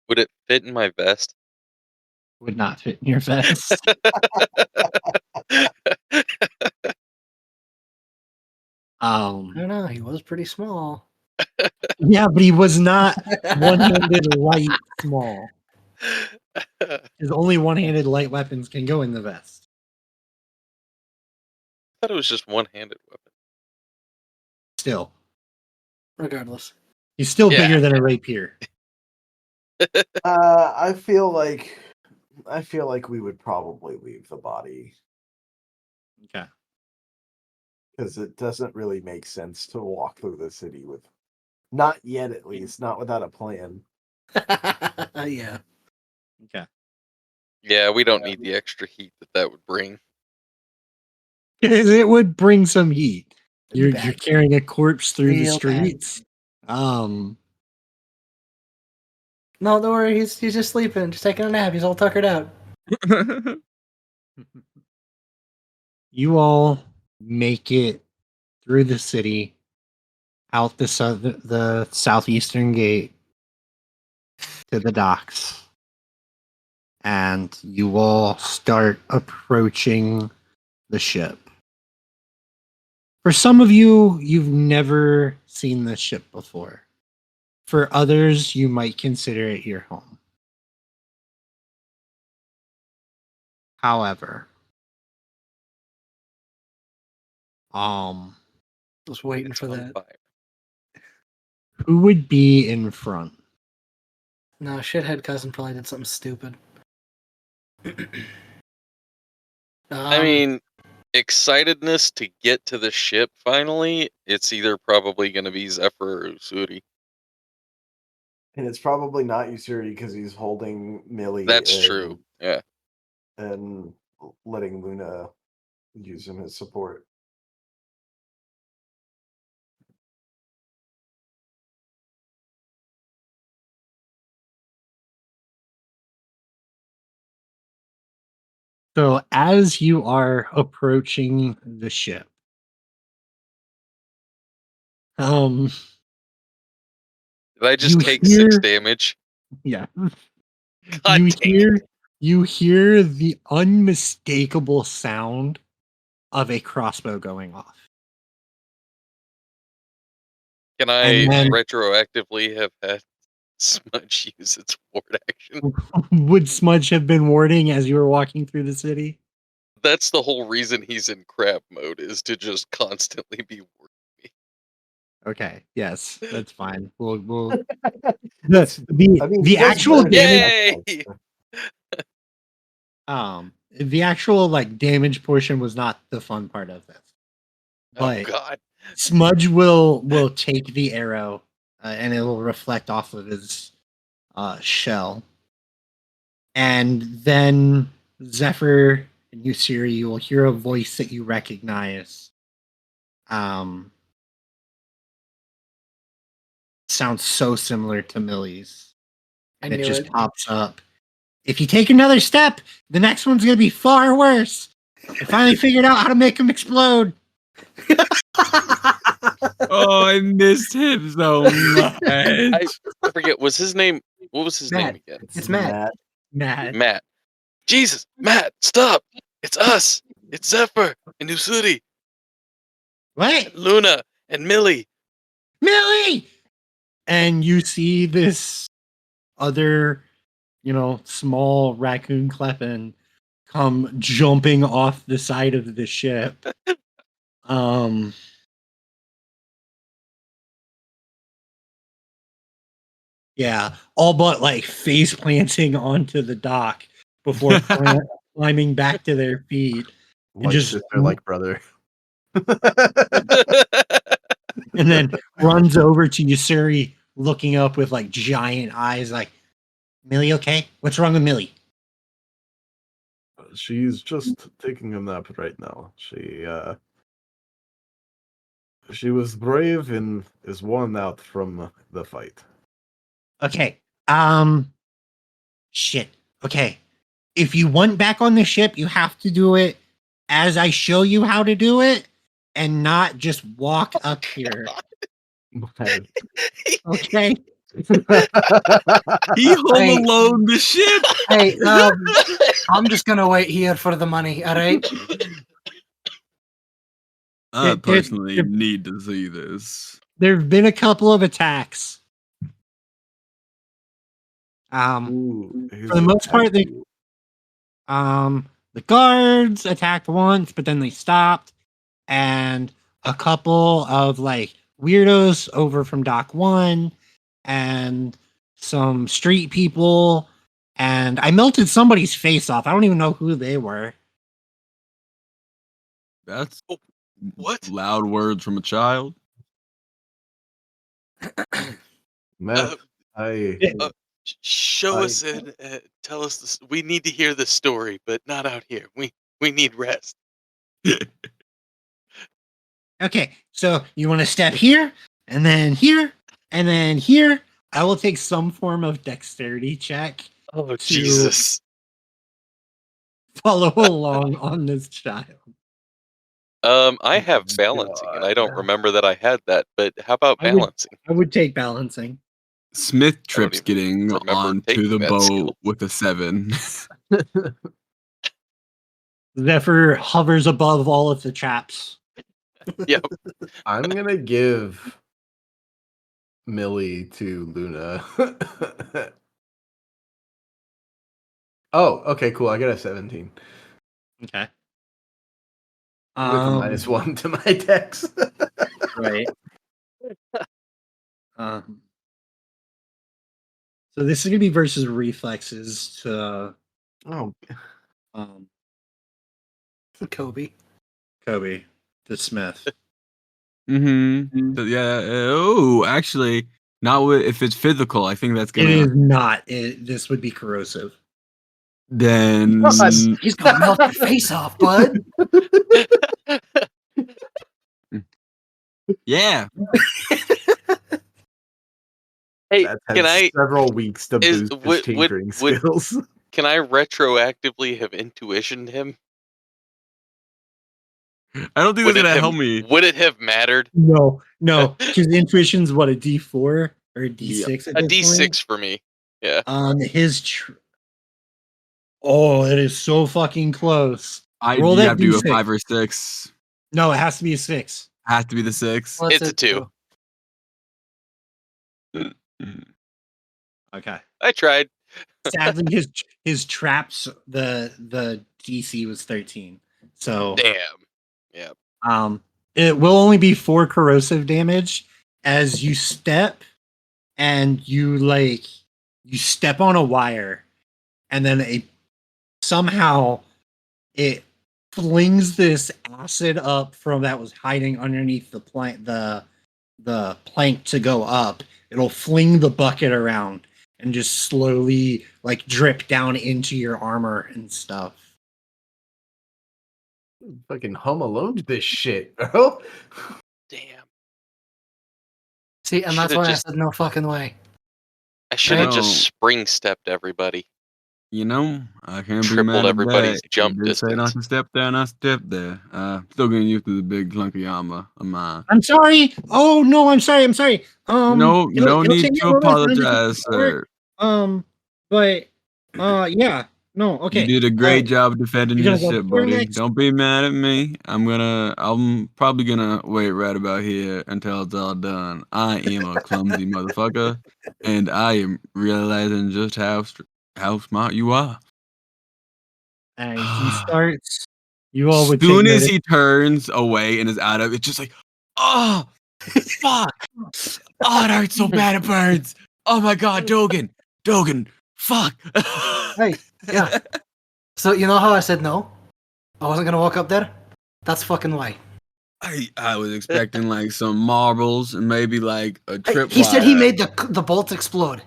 Would it fit in my vest? Would not fit in your vest. I don't know. He was pretty small. Yeah, but he was not one-handed light small. His only one-handed light weapons can go in the vest. I thought it was just one-handed weapon. Still, Regardless. he's still Yeah. bigger than a rapier. I feel like we would probably leave the body Okay. because it doesn't really make sense to walk through the city with, not yet at least, not without a plan. Yeah. Okay. Yeah, we don't need the extra heat that would bring. It would bring some heat. It'd be You're bad. carrying a corpse through the Real bad. streets. Um, No, don't worry. He's just sleeping, just taking a nap. He's all tuckered out. you all make it through the city, out the southeastern gate to the docks, and you all start approaching the ship. For some of you, you've never seen this ship before. For others, you might consider it your home. However, Just waiting It's for on that. fire. who would be in front? No, shithead cousin probably did something stupid. I mean, excitedness to get to the ship finally, it's either probably going to be Zephyr or Usuri. And it's probably not Usuri because he's holding Millie. That's true. Yeah. And letting Luna use him as support. So, as you are approaching the ship, Did I just you take hear- 6 damage? yeah, God you dang it. hear the unmistakable sound of a crossbow going off. Can I And then- retroactively have had Smudge use its ward action? Would Smudge have been warding as you were walking through the city? That's the whole reason he's in crab mode, is to just constantly be warding me. Okay, yes, that's fine. We'll I mean, the he does actual better than damage Yay! the actual like damage portion was not the fun part of this. Oh But god. Smudge will take the arrow and it will reflect off of his shell. And then Zephyr and Usiri, you will hear a voice that you recognize. Sounds so similar to Millie's. I And it knew just it. pops up. If you take another step, the next one's going to be far worse. I finally figured out how to make them explode. Oh, I missed him so much. I forget, was his name, what was his Matt. name again? It's Matt. Matt. Matt. Jesus, Matt, stop! It's us! It's Zephyr and Usuri, What? Luna and Millie. Millie! And you see this other, small raccoon Kleppen come jumping off the side of the ship. Yeah, all but like face planting onto the dock before climbing back to their feet, and Like just sister, like brother. and then runs over to Yusuri, looking up with like giant eyes, like, "Millie, okay? What's wrong with Millie?" She's just taking a nap right now. She was brave and is worn out from the fight. Okay, shit. Okay, if you want back on the ship, you have to do it as I show you how to do it, and not just walk up here. Okay. He home Hey. alone the ship. Hey, I'm just gonna wait here for the money. All right. I There- personally there- need to see this. There've been a couple of attacks. Ooh, For the most part, the guards attacked once, but then they stopped, and a couple of like weirdos over from Dock One, and some street people, and I melted somebody's face off. I don't even know who they were. That's What? loud words from a child. Matt, I Show I- us and tell us this. We need to hear the story, but not out here. We need rest. Okay, so you want to step here, and then here, and then here. I will take some form of dexterity check Oh to Jesus! follow along on this child. I have balancing, and I don't God. remember that I had that. But how about I would- balancing? I would take balancing. Smith I don't trips even getting remember onto taking the that boat skill. with a 7. Zephyr hovers above all of the traps. Yep. I'm gonna give Millie to Luna. Oh, okay, cool. I got a 17 Okay. with a -1 to my dex. Right. Um, so this is gonna be versus reflexes to Oh, um, Kobe. Kobe to Smith. Mm-hmm. Yeah. Oh, actually, not with, if it's physical. I think that's It gonna. is not. This would be corrosive. Then He's gonna melt your face off, bud. yeah. Hey, that's had can I several weeks to is boost his tinkering would skills. can I retroactively have intuitioned him? I don't think Would that's it gonna have help me. Would it have mattered? No, because intuition's what, a D4 or a D6 at A this D6 point. for me. Yeah. Oh, it is so fucking close. Roll You that have to do a D6. 5 or 6. No, it has to be a 6. Has to be the 6. What's It's a it 2. do? Okay. I tried. Sadly, his traps, the DC was 13. So Damn. Yeah. it will only be 4 corrosive damage as you step, and you step on a wire, and then somehow it flings this acid up from that was hiding underneath the plank, the plank to go up. It'll fling the bucket around and just slowly like drip down into your armor and stuff. Fucking Home Alone this shit, bro. Damn. See, and that's Should've why I just- said no fucking way. I should have Right. just spring stepped everybody. You know, I can't be Tripled mad at everybody's that. jump You did say not distance. to step there, and I stepped there. Still getting used to the big clunky armor of mine. I'm sorry. Oh no, I'm sorry. I'm sorry. No it'll need take me to a little bit of time to apologize, get to it. sir. But yeah. No, okay. You did a great job defending you're your gonna go ship, here buddy. next? Don't be mad at me. I'm probably gonna wait right about here until it's all done. I am a clumsy motherfucker, and I am realizing just how smart you are. And he starts. You all would Soon take as notice. he turns away and is out of it, just like, oh, fuck. Oh, it hurts so bad, it burns. Oh my God, Dogen, fuck. Hey, yeah. So you know how I said no? I wasn't gonna walk up there. That's fucking why. I was expecting like some marbles and maybe like a Hey, trip. he said he made the bolts explode.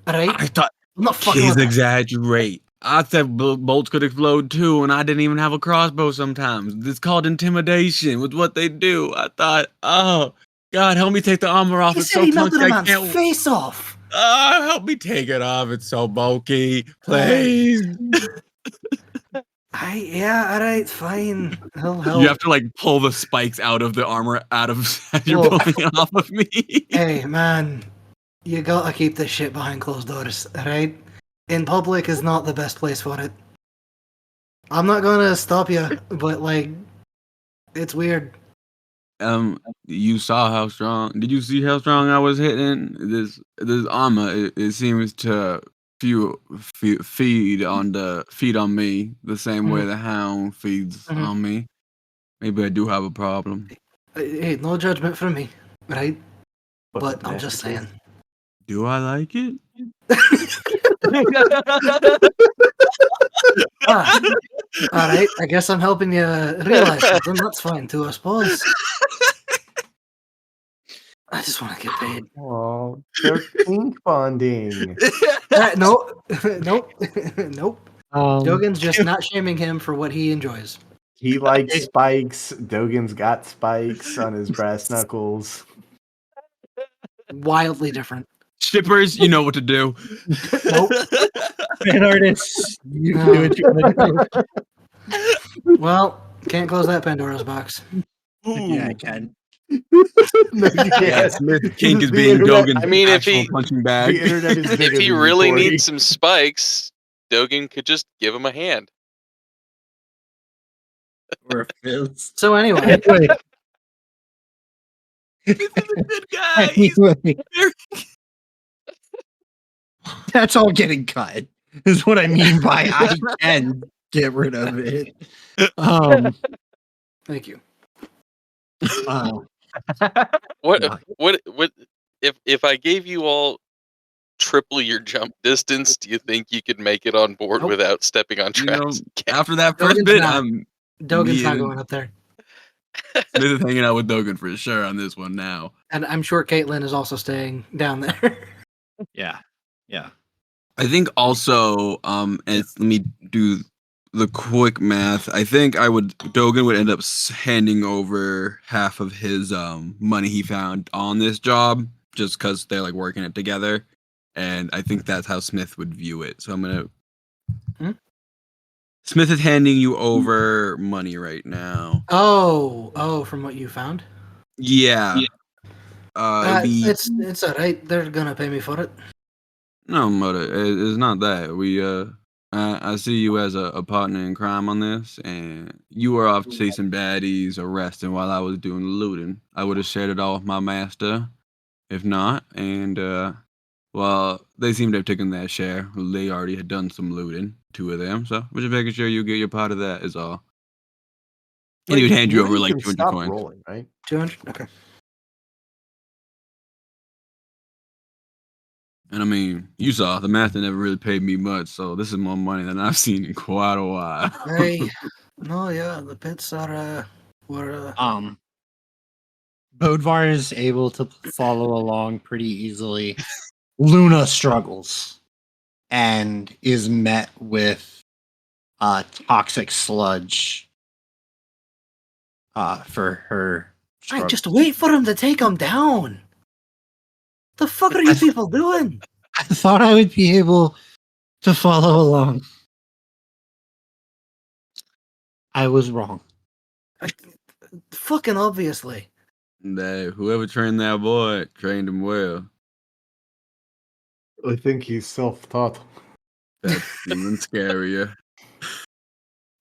All right. I thought I'm not fucking kids with that. exaggerate. I said bolts could explode too, and I didn't even have a crossbow sometimes. It's called intimidation with what they do. I thought, oh, God, help me take the armor off. He It's said so he melted clunky. a I man's can't. face off. Help me take it off. It's so bulky. Please. Yeah, all right, fine. He'll help. You have to like pull the spikes out of the armor out of as you're Look. pulling it off of me. Hey, man, you gotta keep this shit behind closed doors, all right? In public is not the best place for it. I'm not gonna stop you, but like, it's weird. You saw how strong. Did you see how strong I was hitting? This armor. It seems to feed on me the same way the hound feeds Mhm. on me. Maybe I do have a problem. Hey, no judgment from me, right? But the I'm just saying. masterpiece. Do I like it? Ah, all right. I guess I'm helping you realize something. That's fine too, I suppose. I just want to get paid. Oh, they're pink bonding. No, nope, nope. Um, Dogen's just not shaming him for what he enjoys. He likes spikes. Dogen's got spikes on his brass knuckles. Wildly different. Shippers, you know what to do. Nope. fan artists, you do what you want to do. Well, can't close that Pandora's box. Yeah, I Ooh. can. No, you Yeah, can't. Smith Kink is The being internet- Dogan's I mean, if actual he- punching bag. The internet is bigger If he than really you, Corey. needs some spikes, Dogen could just give him a hand. Or a fist. So anyway, Anyway, This is a good guy. He's anyway, very- that's all getting cut. Is what I mean by I can get rid of it. thank you. Uh, What Yeah. what if I gave you all triple your jump distance, do you think you could make it on board Nope. without stepping on You know, tracks? after that first Dogan's bit, not. I'm Dogen's not and- going up there. Smith is hanging out with Dogan for sure on this one now. And I'm sure Caitlin is also staying down there. yeah. Yeah. I think also, let me do the quick math. I think Dogan would end up handing over half of his money he found on this job just because they're like working it together, and I think that's how Smith would view it. So I'm gonna. Smith is handing you over money right now. Oh, from what you found? Yeah. It's all right. They're gonna pay me for it. No, Mother, it's not that. I see you as a partner in crime on this, and you were off chasing baddies, arresting while I was doing the looting. I would have shared it all with my master, if not, and, well, they seem to have taken their share. They already had done some looting, 2 of them, so we're just making sure you get your part of that is all. And he would hand you over, like, can 200 stop coins. rolling, right? 200. Okay. And I mean, you saw, the master never really paid me much, so this is more money than I've seen in quite a while. Hey, no, yeah, the pits are were Bodvar is able to follow along pretty easily. Luna struggles and is met with toxic sludge for her Hey, struggle. just wait for him to take him down. The fuck are you people doing? I thought I would be able to follow along. I was wrong. Fucking obviously. Whoever trained that boy trained him well. I think he's self-taught. That's even scarier.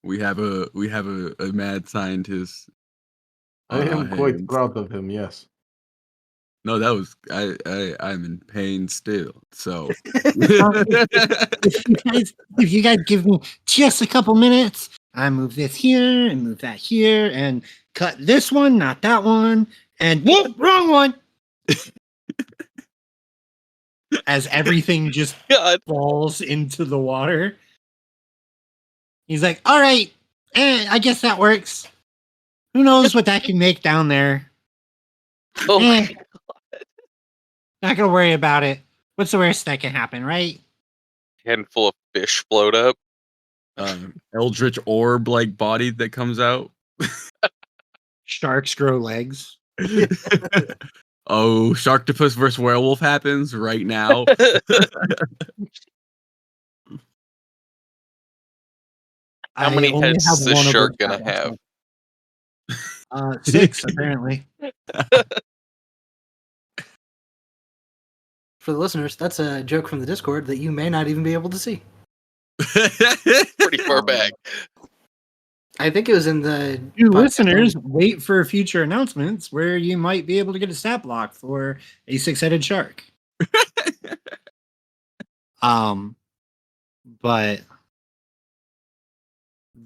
We have a mad scientist. I on our am quite hands. proud of him, yes. No, that was I'm in pain still. So If you guys give me just a couple minutes, I move this here and move that here and cut this one, not that one, and whoop, wrong one. as everything just God. falls into the water. He's like, all right, I guess that works. Who knows what that can make down there? Oh my Eh, not gonna worry about it. What's the worst that can happen, right? handful of fish float up. Eldritch orb like body that comes out. Sharks grow legs. Oh, Sharktopus versus werewolf happens right now. How many only heads have is this one of shark those gonna have? 6 apparently. For the listeners, that's a joke from the Discord that you may not even be able to see. Pretty far back. I think it was in the You podcast listeners, only. wait for future announcements where you might be able to get a stat block for a 6-headed shark. But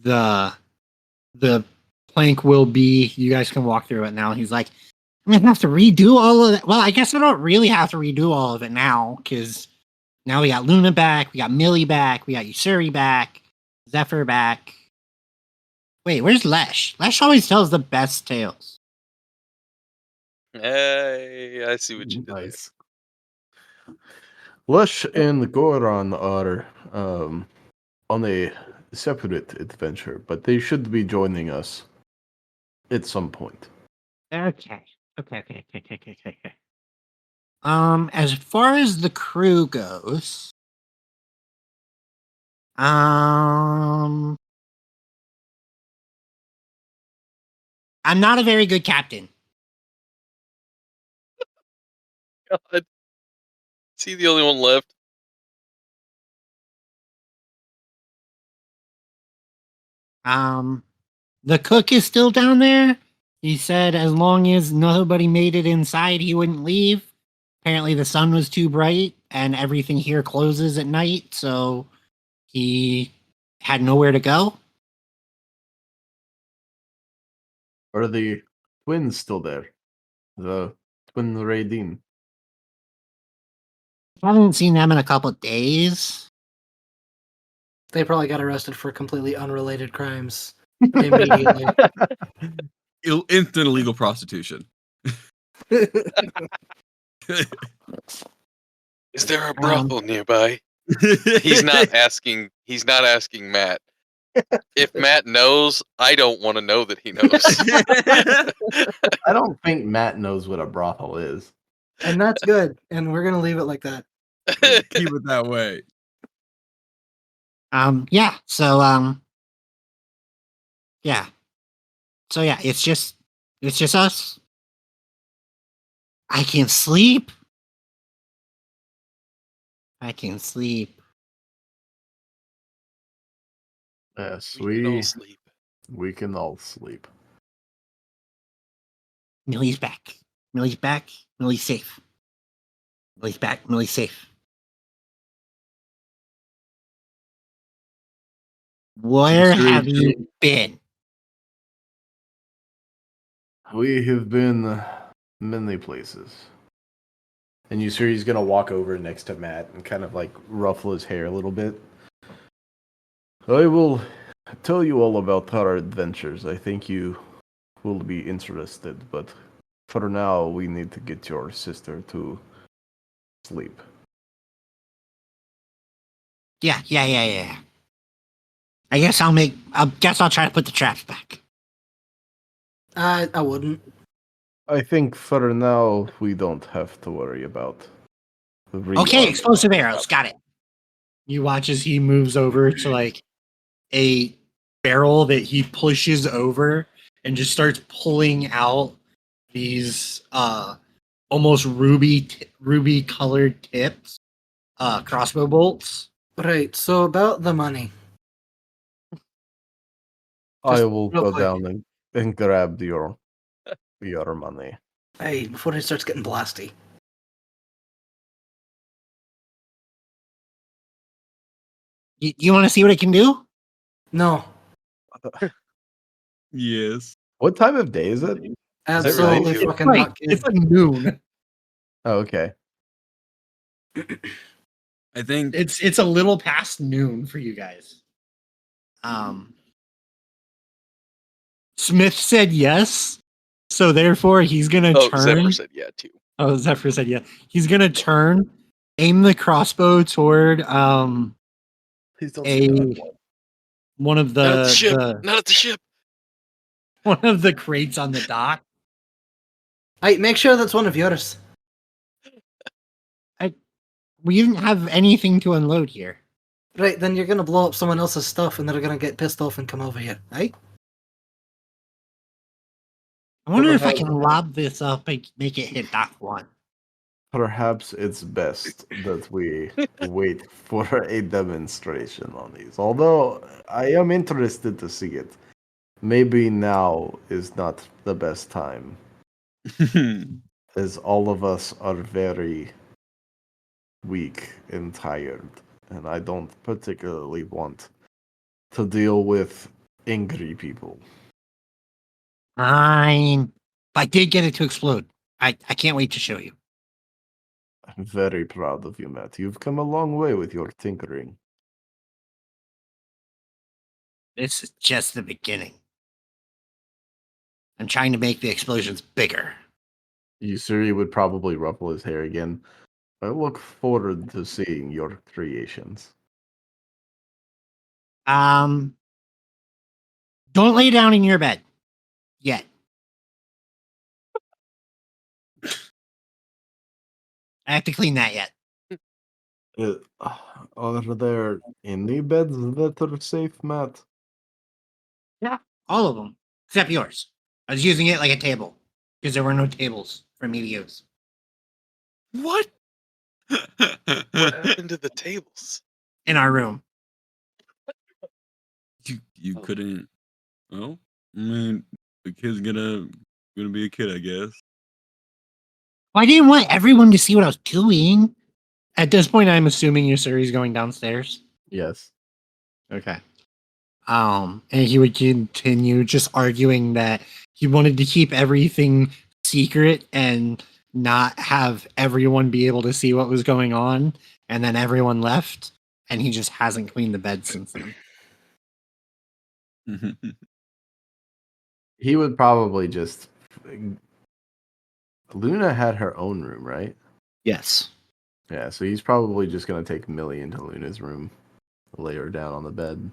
the plank will be, you guys can walk through it now. He's like, I'm gonna have to redo all of it. Well, I guess I don't really have to redo all of it now, because now we got Luna back, we got Millie back, we got Usuri back, Zephyr back. Wait, where's Lesh? Lesh always tells the best tales. Hey, I see what you did there. Nice. Lush and Goron are on a separate adventure, but they should be joining us at some point. Okay. As far as the crew goes, I'm not a very good captain. God. Is he the only one left? The cook is still down there. He said as long as nobody made it inside, he wouldn't leave. Apparently, the sun was too bright, and everything here closes at night, so he had nowhere to go. Are the twins still there? The twin Raideen. Haven't seen them in a couple days. They probably got arrested for completely unrelated crimes immediately. Instant illegal prostitution. Is there a brothel nearby? He's not asking Matt. If Matt knows, I don't want to know that he knows. I don't think Matt knows what a brothel is. And that's good. And we're going to leave it like that. Keep it that way. Yeah. So yeah. So yeah, it's just us. I can sleep. Yes, We can all sleep. we can all sleep. Millie's back. Millie's safe. Millie's back. Millie's safe. Where Sure, have you been? We have been many places. And Usuri's gonna walk over next to Matt and kind of like ruffle his hair a little bit. I will tell you all about our adventures. I think you will be interested, but for now, we need to get your sister to sleep. Yeah. I guess I'll try to put the traps back. I wouldn't. I think for now, we don't have to worry about the Okay, explosive arrows. Got it. You watch as he moves over to like a barrel that he pushes over and just starts pulling out these almost ruby colored tips, crossbow bolts. Right. So about the money. I Just will real go quick. down and grab your money. Hey, before it starts getting blasty. You want to see what it can do? No. Yes. What time of day is it? Absolutely ridiculous? fucking not It's good. like noon. Oh, okay. I think It's a little past noon for you guys. Smith said yes, so therefore he's gonna Oh, turn. Zephyr said yeah too. Oh, Zephyr said yeah. He's gonna turn, aim the crossbow toward Please don't a one of Not at the the, ship. the Not at the ship. one of the crates on the dock. Hey, make sure that's one of yours. We didn't have anything to unload here. Right, then you're gonna blow up someone else's stuff, and they're gonna get pissed off and come over here, right? I wonder if I can lob this up and make it hit Dock 1. Perhaps it's best that we wait for a demonstration on these. Although I am interested to see it. Maybe now is not the best time, as all of us are very weak and tired, and I don't particularly want to deal with angry people. I did get it to explode. I can't wait to show you. I'm very proud of you, Matt. You've come a long way with your tinkering. This is just the beginning. I'm trying to make the explosions bigger. Yusuri would probably ruffle his hair again. I look forward to seeing your creations. Don't lay down in your bed yet. I have to clean that yet. Are there any beds that are safe, Matt? Yeah, all of them except yours. I was using it like a table because there were no tables for me to use. what? What happened to the tables? In our room. You couldn't. Well, I mean, the kid's gonna be a kid, I guess. Well, I didn't want everyone to see what I was doing. At this point, I'm assuming Yusuri's going downstairs. Yes. Okay. And he would continue just arguing that he wanted to keep everything secret and not have everyone be able to see what was going on. And then everyone left, and he just hasn't cleaned the bed since then. He would probably just. Luna had her own room, right? Yes. Yeah, so he's probably just going to take Millie into Luna's room, lay her down on the bed.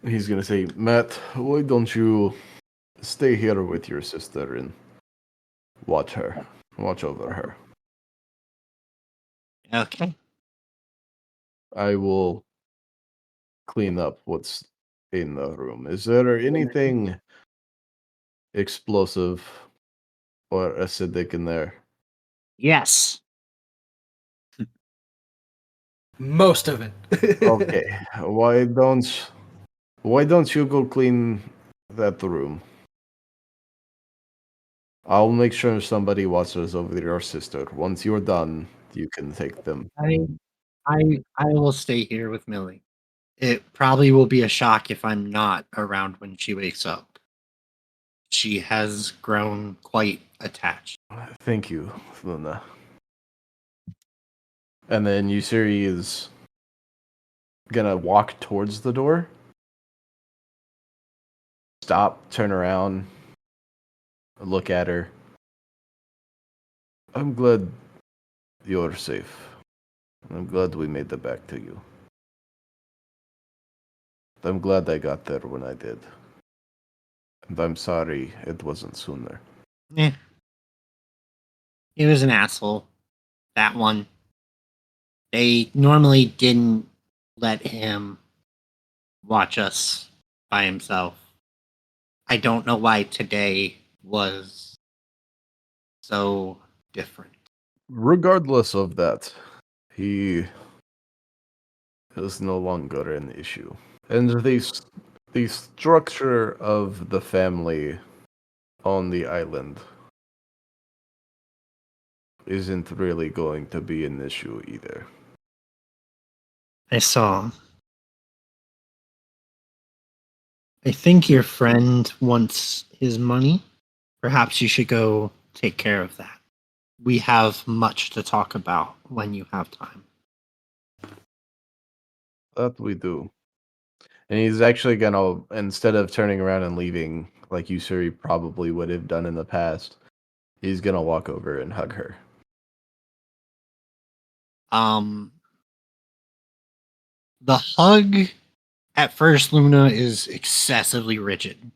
He's going to say, Matt, why don't you stay here with your sister and watch over her. Okay. I will clean up what's in the room. Is there anything explosive or acidic in there? Yes. Most of it. Okay. Why don't you go clean that room? I'll make sure somebody watches over your sister. Once you're done, you can take them. I will stay here with Millie. It probably will be a shock if I'm not around when she wakes up. She has grown quite attached. Thank you, Luna. And then Yusuri is gonna walk towards the door. Stop, turn around, look at her. I'm glad you're safe. I'm glad we made it back to you. I'm glad I got there when I did. And I'm sorry it wasn't sooner. Eh. He was an asshole. That one. They normally didn't let him watch us by himself. I don't know why today was so different. Regardless of that, he is no longer an issue. And the structure of the family on the island isn't really going to be an issue either. I saw. I think your friend wants his money. Perhaps you should go take care of that. we have much to talk about when you have time. That we do. And he's actually gonna, instead of turning around and leaving like Usuri probably would have done in the past, he's gonna walk over and hug her. The hug at first, Luna, is excessively rigid.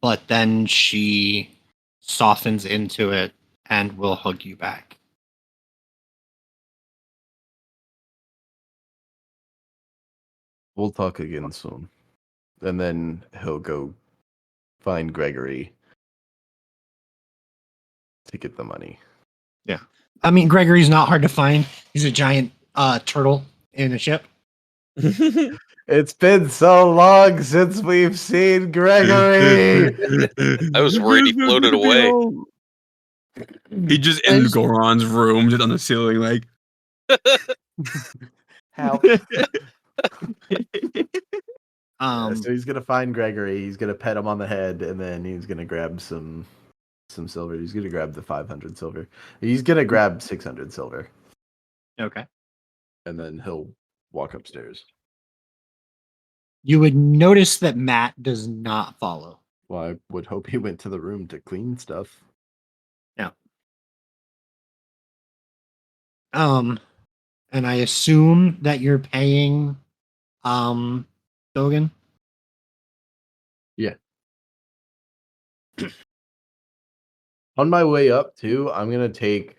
But then she softens into it and will hug you back. We'll talk again soon. And then he'll go find Gregory to get the money. Yeah. I mean, Gregory's not hard to find. He's a giant turtle in a ship. It's been so long since we've seen Gregory. I was worried he floated away. He just in Goron's room, just on the ceiling, like. How? So he's gonna find Gregory. He's gonna pet him on the head, and then he's gonna grab some silver. He's gonna grab the 500 silver. He's gonna grab 600 silver, Okay. and then he'll walk upstairs. You would notice that Matt does not follow. Well, I would hope he went to the room to clean stuff. Yeah. And I assume that you're paying Dogan? Yeah. On my way up too, I'm gonna take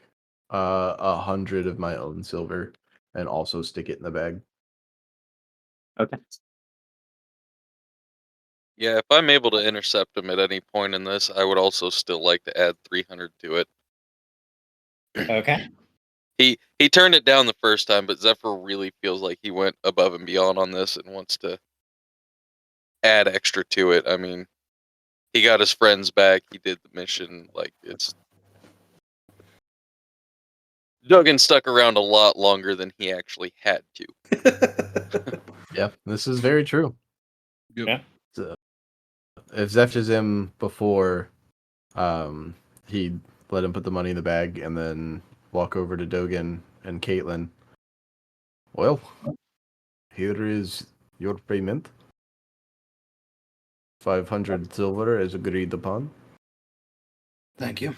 100 of my own silver and also stick it in the bag. Okay. Yeah, if I'm able to intercept him at any point in this, I would also still like to add 300 to it. Okay. He turned it down the first time, but Zephyr really feels like he went above and beyond on this and wants to add extra to it. I mean, he got his friends back. He did the mission. Like, it's Duggan stuck around a lot longer than he actually had to. Yeah, this is very true. Yep. Yeah. So, if Zeph's him before, he'd let him put the money in the bag and then walk over to Dogan and Caitlin. Well, here is your payment. 500 silver as agreed upon. Thank you.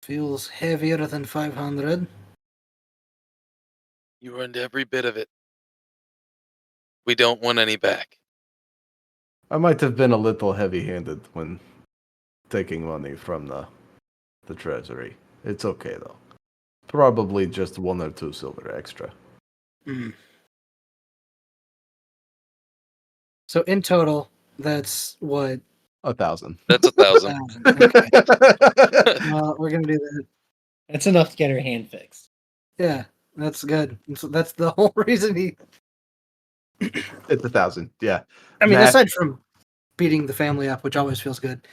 Feels heavier than 500. You earned every bit of it. We don't want any back. I might have been a little heavy-handed when taking money from the treasury. It's okay though. Probably just 1 or 2 silver extra. Mm. So in total, that's what? 1,000. That's 1,000. 1,000. Okay. Well, we're gonna do that. That's enough to get her hand fixed. Yeah, that's good. That's the whole reason he. It's 1,000. Yeah. I mean, Matt- aside from beating the family up, which always feels good.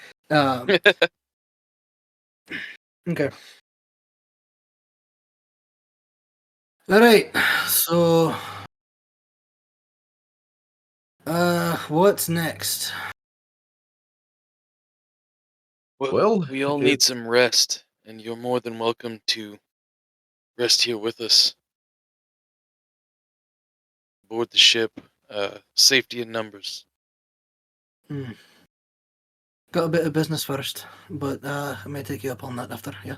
Okay. All right. So, what's next? Well, we all need some rest, and you're more than welcome to rest here with us. Board the ship. Safety in numbers. Got a bit of business first, but I may take you up on that after. Yeah.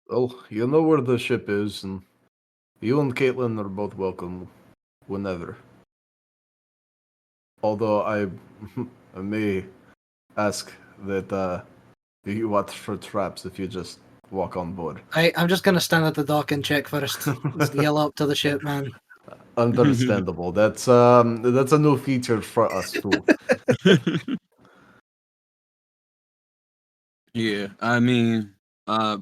Well, you know where the ship is, and you and Caitlin are both welcome whenever. Although I may ask that you watch for traps if you just walk on board. I'm just gonna stand at the dock and check first. Just yell up to the ship, man. Understandable. That's a new feature for us too. Yeah, I mean,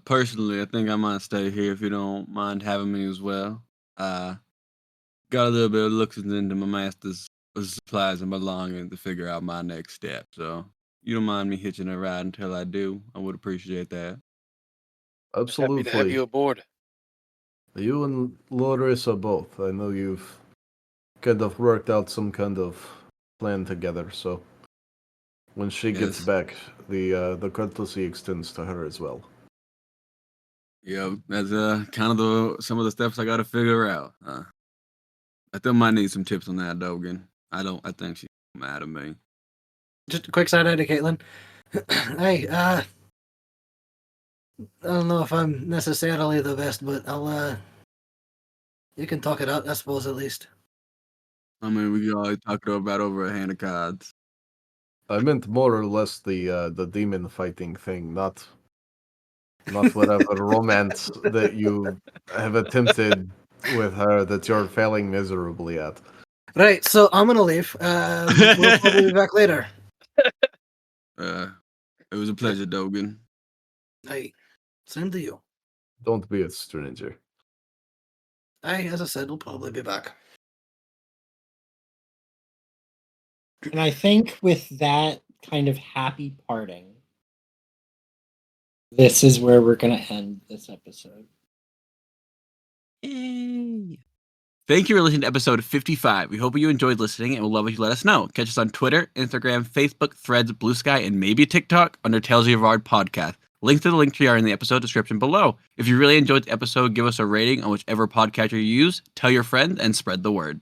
personally, I think I might stay here if you don't mind having me as well. Got a little bit of looks into my master's supplies and belongings to figure out my next step. So you don't mind me hitching a ride until I do? I would appreciate that. Absolutely. Happy to have you aboard. You and Larissa both. I know you've kind of worked out some kind of plan together, so When she gets Yes. back, the courtesy extends to her as well. Yeah, that's kind of some of the steps I got to figure out. I still might need some tips on that, Dogan. I think she's mad at me. Just a quick side eye to Caitlin. Hey, I don't know if I'm necessarily the best, but you can talk it out, I suppose, at least. I mean, we can always talk about over a hand of cards. I meant more or less the demon fighting thing, not whatever romance that you have attempted with her that you're failing miserably at. Right, so I'm gonna leave. We'll probably be back later. It was a pleasure, Dogan. Hey, same to you. Don't be a stranger. Hey, as I said, we'll probably be back. And I think with that kind of happy parting, this is where we're going to end this episode. Yay. Thank you for listening to episode 55. We hope you enjoyed listening and we'll love if you let us know. Catch us on Twitter, Instagram, Facebook, Threads, Blue Sky, and maybe TikTok under Tales of Yavard Podcast. Links to the link tree are in the episode description below. If you really enjoyed the episode, give us a rating on whichever podcatcher you use, tell your friends, and spread the word.